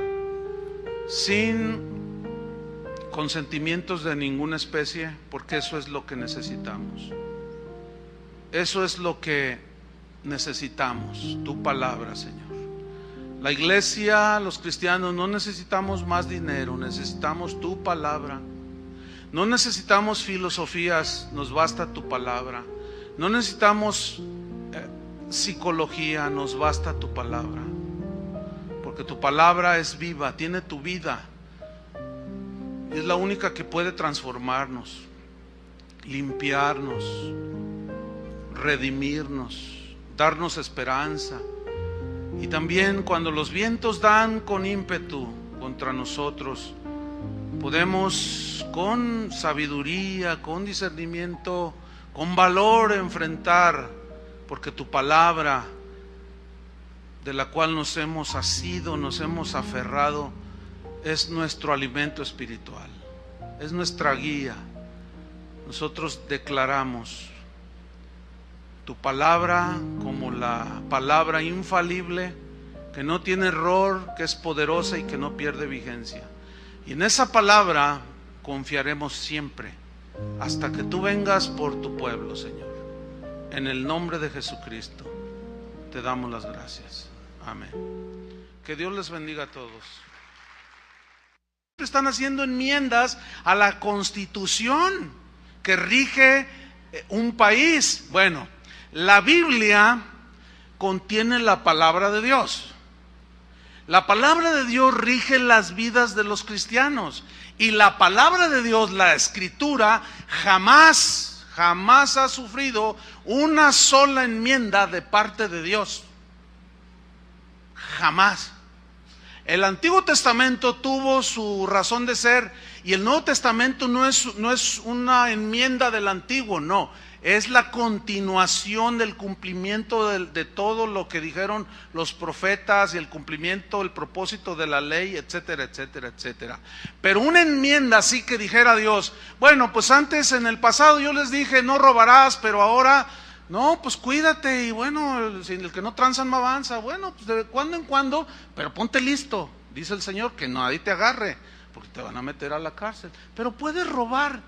sin consentimientos de ninguna especie, porque eso es lo que necesitamos. Eso es lo que necesitamos, tu palabra, Señor. La iglesia, los cristianos, no necesitamos más dinero, necesitamos tu palabra. No necesitamos filosofías, nos basta tu palabra. No necesitamos psicología, nos basta tu palabra. Porque tu palabra es viva, tiene tu vida. y es la única que puede transformarnos, limpiarnos, redimirnos, darnos esperanza. Y también cuando los vientos dan con ímpetu contra nosotros, podemos con sabiduría, con discernimiento, con valor enfrentar, porque tu palabra, de la cual nos hemos asido, nos hemos aferrado, es nuestro alimento espiritual, es nuestra guía. Nosotros declaramos tu palabra como la palabra infalible, que no tiene error, que es poderosa y que no pierde vigencia. Y en esa palabra confiaremos siempre, hasta que tú vengas por tu pueblo, Señor. En el nombre de Jesucristo te damos las gracias. Amén. Que Dios les bendiga a todos. Están haciendo enmiendas a la Constitución que rige un país. Bueno, la Biblia contiene la palabra de Dios. La palabra de Dios rige las vidas de los cristianos. Y la palabra de Dios, la Escritura, jamás ha sufrido una sola enmienda de parte de Dios. Jamás. El Antiguo Testamento tuvo su razón de ser, y el Nuevo Testamento no es una enmienda del Antiguo, no. Es la continuación del cumplimiento de todo lo que dijeron los profetas, y el cumplimiento, el propósito de la ley, etcétera, etcétera, etcétera. Pero una enmienda así que dijera Dios, bueno, pues antes en el pasado yo les dije no robarás, pero ahora no, pues cuídate, y bueno, el que no tranza no avanza. Bueno, pues de cuando en cuando, pero ponte listo, dice el Señor, que nadie te agarre, porque te van a meter a la cárcel. Pero puedes robar,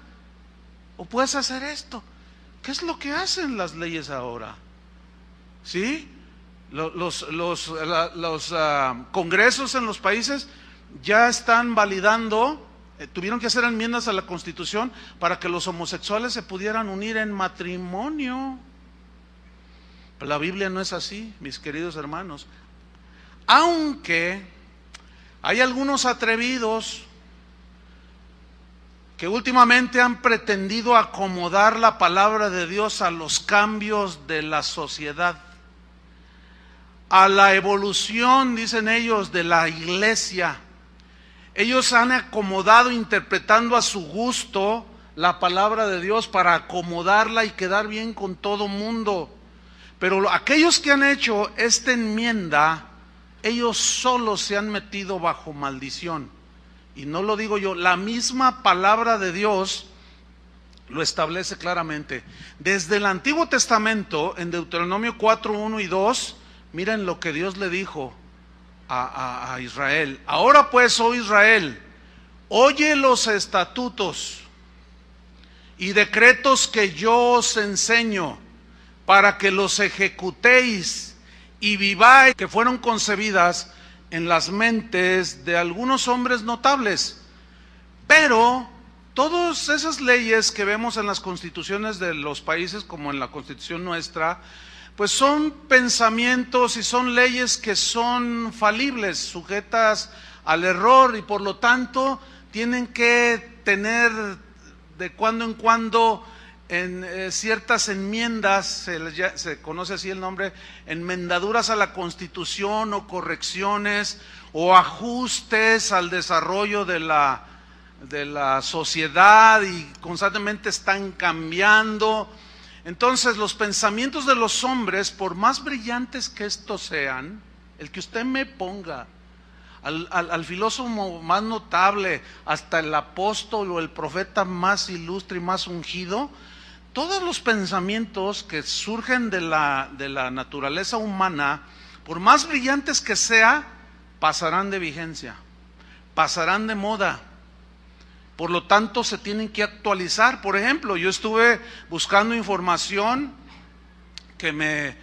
o puedes hacer esto. ¿Qué es lo que hacen las leyes ahora? ¿Sí? Los congresos en los países ya están validando, tuvieron que hacer enmiendas a la Constitución para que los homosexuales se pudieran unir en matrimonio. La Biblia no es así, mis queridos hermanos. Aunque hay algunos atrevidos que últimamente han pretendido acomodar la palabra de Dios a los cambios de la sociedad, a la evolución, dicen ellos, de la iglesia. Ellos han acomodado, interpretando a su gusto la palabra de Dios para acomodarla y quedar bien con todo mundo. Pero aquellos que han hecho esta enmienda, ellos solos se han metido bajo maldición. Y no lo digo yo, la misma palabra de Dios lo establece claramente. Desde el Antiguo Testamento, en Deuteronomio 4, 1 y 2, miren lo que Dios le dijo a Israel. Ahora pues, oh Israel, oye los estatutos y decretos que yo os enseño, para que los ejecutéis y viváis, que fueron concebidas en las mentes de algunos hombres notables. Pero todas esas leyes que vemos en las constituciones de los países, como en la Constitución nuestra, pues son pensamientos y son leyes que son falibles, sujetas al error, y por lo tanto tienen que tener de cuando en cuando ciertas enmiendas, se conoce así el nombre, enmendaduras a la Constitución, o correcciones o ajustes al desarrollo de la sociedad, y constantemente están cambiando. Entonces los pensamientos de los hombres, por más brillantes que estos sean, el que usted me ponga al filósofo más notable, hasta el apóstol o el profeta más ilustre y más ungido, todos los pensamientos que surgen de la naturaleza humana, por más brillantes que sea, pasarán de vigencia, pasarán de moda. Por lo tanto, se tienen que actualizar. Por ejemplo, yo estuve buscando información que me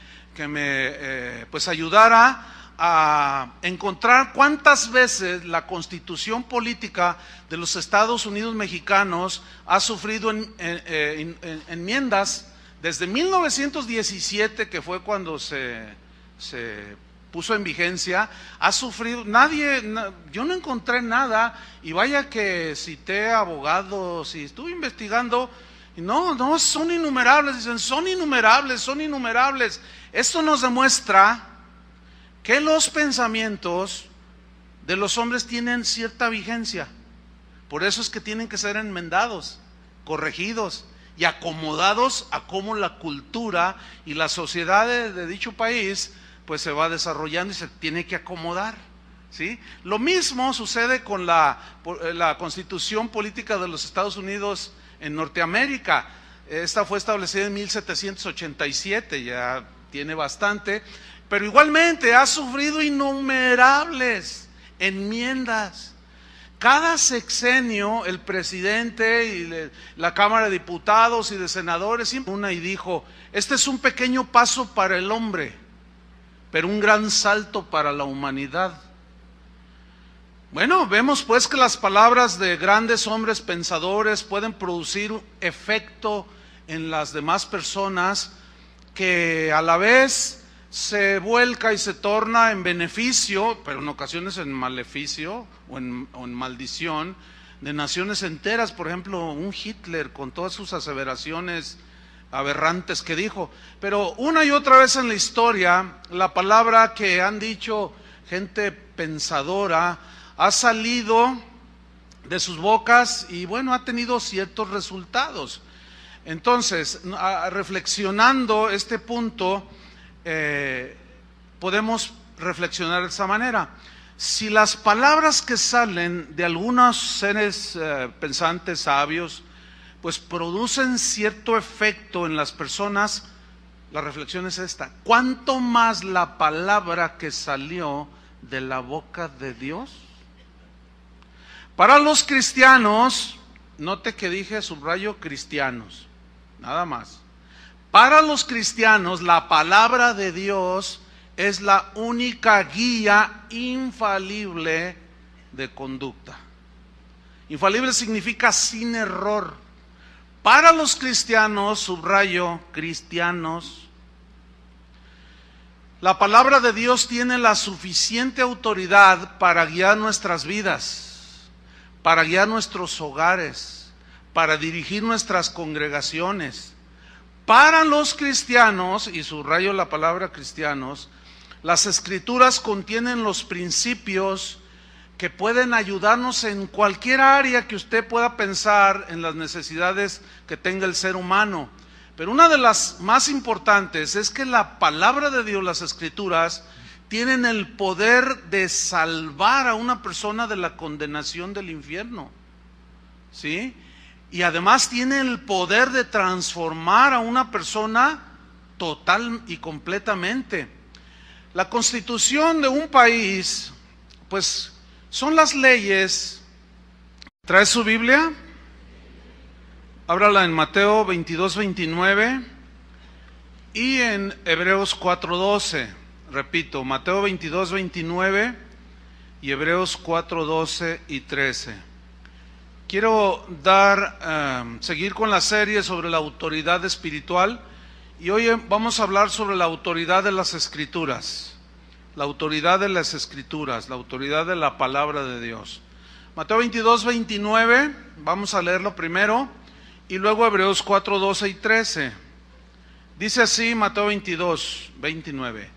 pues ayudara a encontrar cuántas veces la Constitución política de los Estados Unidos mexicanos ha sufrido enmiendas desde 1917, que fue cuando se puso en vigencia, ha sufrido, yo no encontré nada, y vaya que cité abogados y estuve investigando, y no, son innumerables, dicen, son innumerables. Esto nos demuestra que los pensamientos de los hombres tienen cierta vigencia. Por eso es que tienen que ser enmendados, corregidos y acomodados a cómo la cultura y la sociedad de dicho país pues se va desarrollando y se tiene que acomodar, ¿sí? Lo mismo sucede con la Constitución Política de los Estados Unidos en Norteamérica. Esta fue establecida en 1787, ya tiene bastante, pero igualmente ha sufrido innumerables enmiendas. Cada sexenio el presidente y la Cámara de Diputados y de Senadores siempre una y dijo, este es un pequeño paso para el hombre, pero un gran salto para la humanidad. Bueno, vemos pues que las palabras de grandes hombres pensadores pueden producir un efecto en las demás personas que a la vez se vuelca y se torna en beneficio, pero en ocasiones en maleficio o en maldición de naciones enteras. Por ejemplo, un Hitler con todas sus aseveraciones aberrantes que dijo. Pero una y otra vez en la historia, la palabra que han dicho gente pensadora ha salido de sus bocas y bueno, ha tenido ciertos resultados. Entonces, reflexionando este punto, podemos reflexionar de esta manera. Si las palabras que salen de algunos seres pensantes, sabios, pues producen cierto efecto en las personas, la reflexión es esta: ¿cuánto más la palabra que salió de la boca de Dios? Para los cristianos, note que dije, subrayo, cristianos, nada más. Para los cristianos, la palabra de Dios es la única guía infalible de conducta. Infalible significa sin error. Para los cristianos, subrayo, cristianos, la palabra de Dios tiene la suficiente autoridad para guiar nuestras vidas, para guiar nuestros hogares, para dirigir nuestras congregaciones. Para los cristianos, y subrayo la palabra cristianos, las escrituras contienen los principios que pueden ayudarnos en cualquier área que usted pueda pensar en las necesidades que tenga el ser humano. Pero una de las más importantes es que la palabra de Dios, las escrituras, tienen el poder de salvar a una persona de la condenación del infierno, ¿sí? Y además tiene el poder de transformar a una persona total y completamente. La constitución de un país, pues, son las leyes. ¿Trae su Biblia? Ábrala en Mateo 22, 29 y en Hebreos 4, 12. Repito, Mateo 22, 29 y Hebreos 4, 12 y 13. Quiero seguir con la serie sobre la autoridad espiritual y hoy vamos a hablar sobre la autoridad de las Escrituras. La autoridad de las Escrituras, la autoridad de la palabra de Dios. Mateo 22, 29, vamos a leerlo primero y luego Hebreos 4, 12 y 13. Dice así Mateo 22, 29.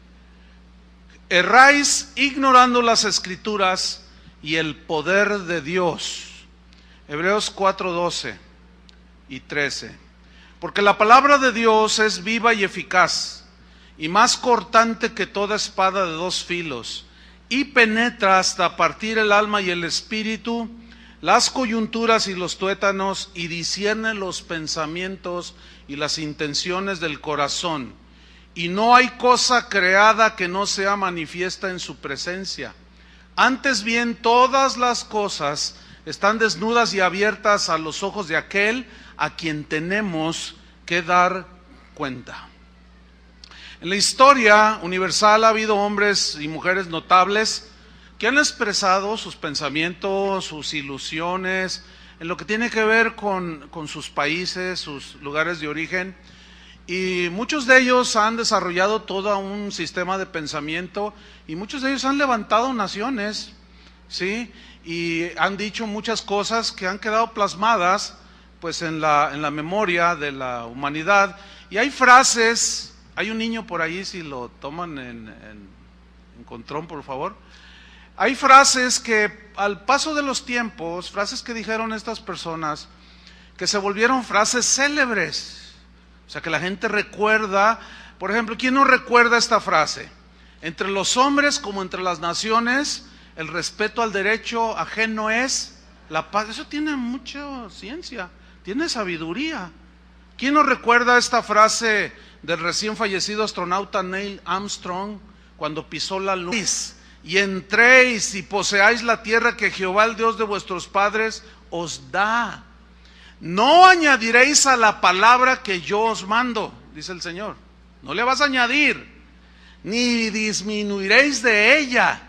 Erráis ignorando las Escrituras y el poder de Dios. Hebreos 4, 12 y 13. Porque la palabra de Dios es viva y eficaz, y más cortante que toda espada de dos filos, y penetra hasta partir el alma y el espíritu, las coyunturas y los tuétanos, y discierne los pensamientos y las intenciones del corazón. Y no hay cosa creada que no sea manifiesta en su presencia. Antes bien, todas las cosas están desnudas y abiertas a los ojos de aquel a quien tenemos que dar cuenta. En la historia universal ha habido hombres y mujeres notables que han expresado sus pensamientos, sus ilusiones, en lo que tiene que ver con sus países, sus lugares de origen. Y muchos de ellos han desarrollado todo un sistema de pensamiento y muchos de ellos han levantado naciones, ¿sí? Y han dicho muchas cosas que han quedado plasmadas pues en la memoria de la humanidad. Y hay frases, hay un niño por ahí, si lo toman en control, por favor. Hay frases que al paso de los tiempos, frases que dijeron estas personas, que se volvieron frases célebres. O sea, que la gente recuerda. Por ejemplo, ¿quién no recuerda esta frase? Entre los hombres como entre las naciones, el respeto al derecho ajeno es la paz. Eso tiene mucha ciencia, tiene sabiduría. ¿Quién no recuerda esta frase del recién fallecido astronauta Neil Armstrong cuando pisó la luna? Y entréis y poseáis la tierra que Jehová, el Dios de vuestros padres, os da. No añadiréis a la palabra que yo os mando, dice el Señor. No le vas a añadir, ni disminuiréis de ella,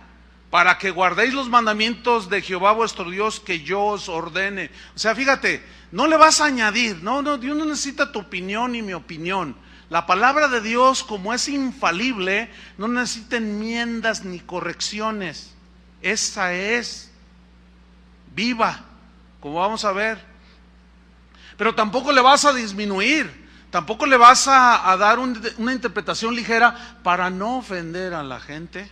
para que guardéis los mandamientos de Jehová vuestro Dios que yo os ordene. O sea, fíjate, no le vas a añadir. No, Dios no necesita tu opinión ni mi opinión. La palabra de Dios, como es infalible, no necesita enmiendas ni correcciones. Esa es viva, como vamos a ver. Pero tampoco le vas a disminuir, tampoco le vas a dar una interpretación ligera para no ofender a la gente.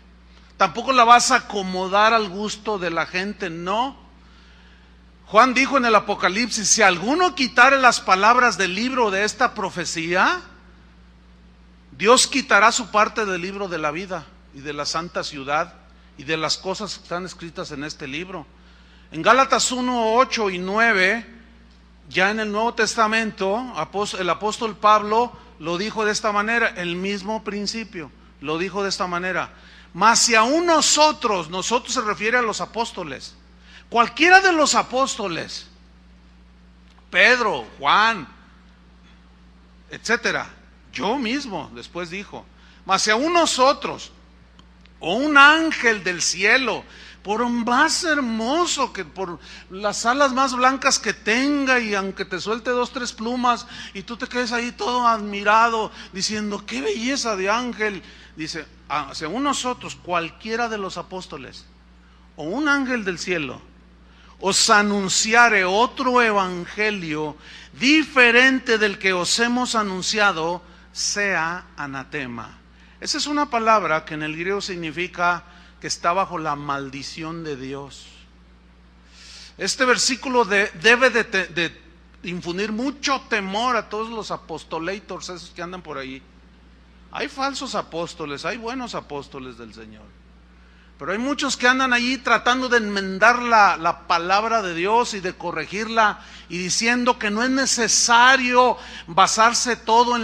Tampoco la vas a acomodar al gusto de la gente, no. Juan dijo en el Apocalipsis, si alguno quitare las palabras del libro de esta profecía, Dios quitará su parte del libro de la vida y de la santa ciudad y de las cosas que están escritas en este libro. En Gálatas 1, 8 y 9, ya en el Nuevo Testamento, el apóstol Pablo lo dijo de esta manera, el mismo principio, lo dijo de esta manera. Mas si aún nosotros se refiere a los apóstoles, cualquiera de los apóstoles, Pedro, Juan, etcétera, yo mismo, después dijo, mas si aún nosotros, o un ángel del cielo, por más hermoso que, por las alas más blancas que tenga, y aunque te suelte 2, 3 plumas, y tú te quedes ahí todo admirado, diciendo, qué belleza de ángel, dice, según nosotros, cualquiera de los apóstoles, o un ángel del cielo, os anunciare otro evangelio, diferente del que os hemos anunciado, sea anatema. Esa es una palabra que en el griego significa que está bajo la maldición de Dios. Este versículo debe de infundir mucho temor a todos los apostolators, esos que andan por ahí. Hay falsos apóstoles, hay buenos apóstoles del Señor, pero hay muchos que andan allí tratando de enmendar la palabra de Dios y de corregirla, y diciendo que no es necesario basarse todo en la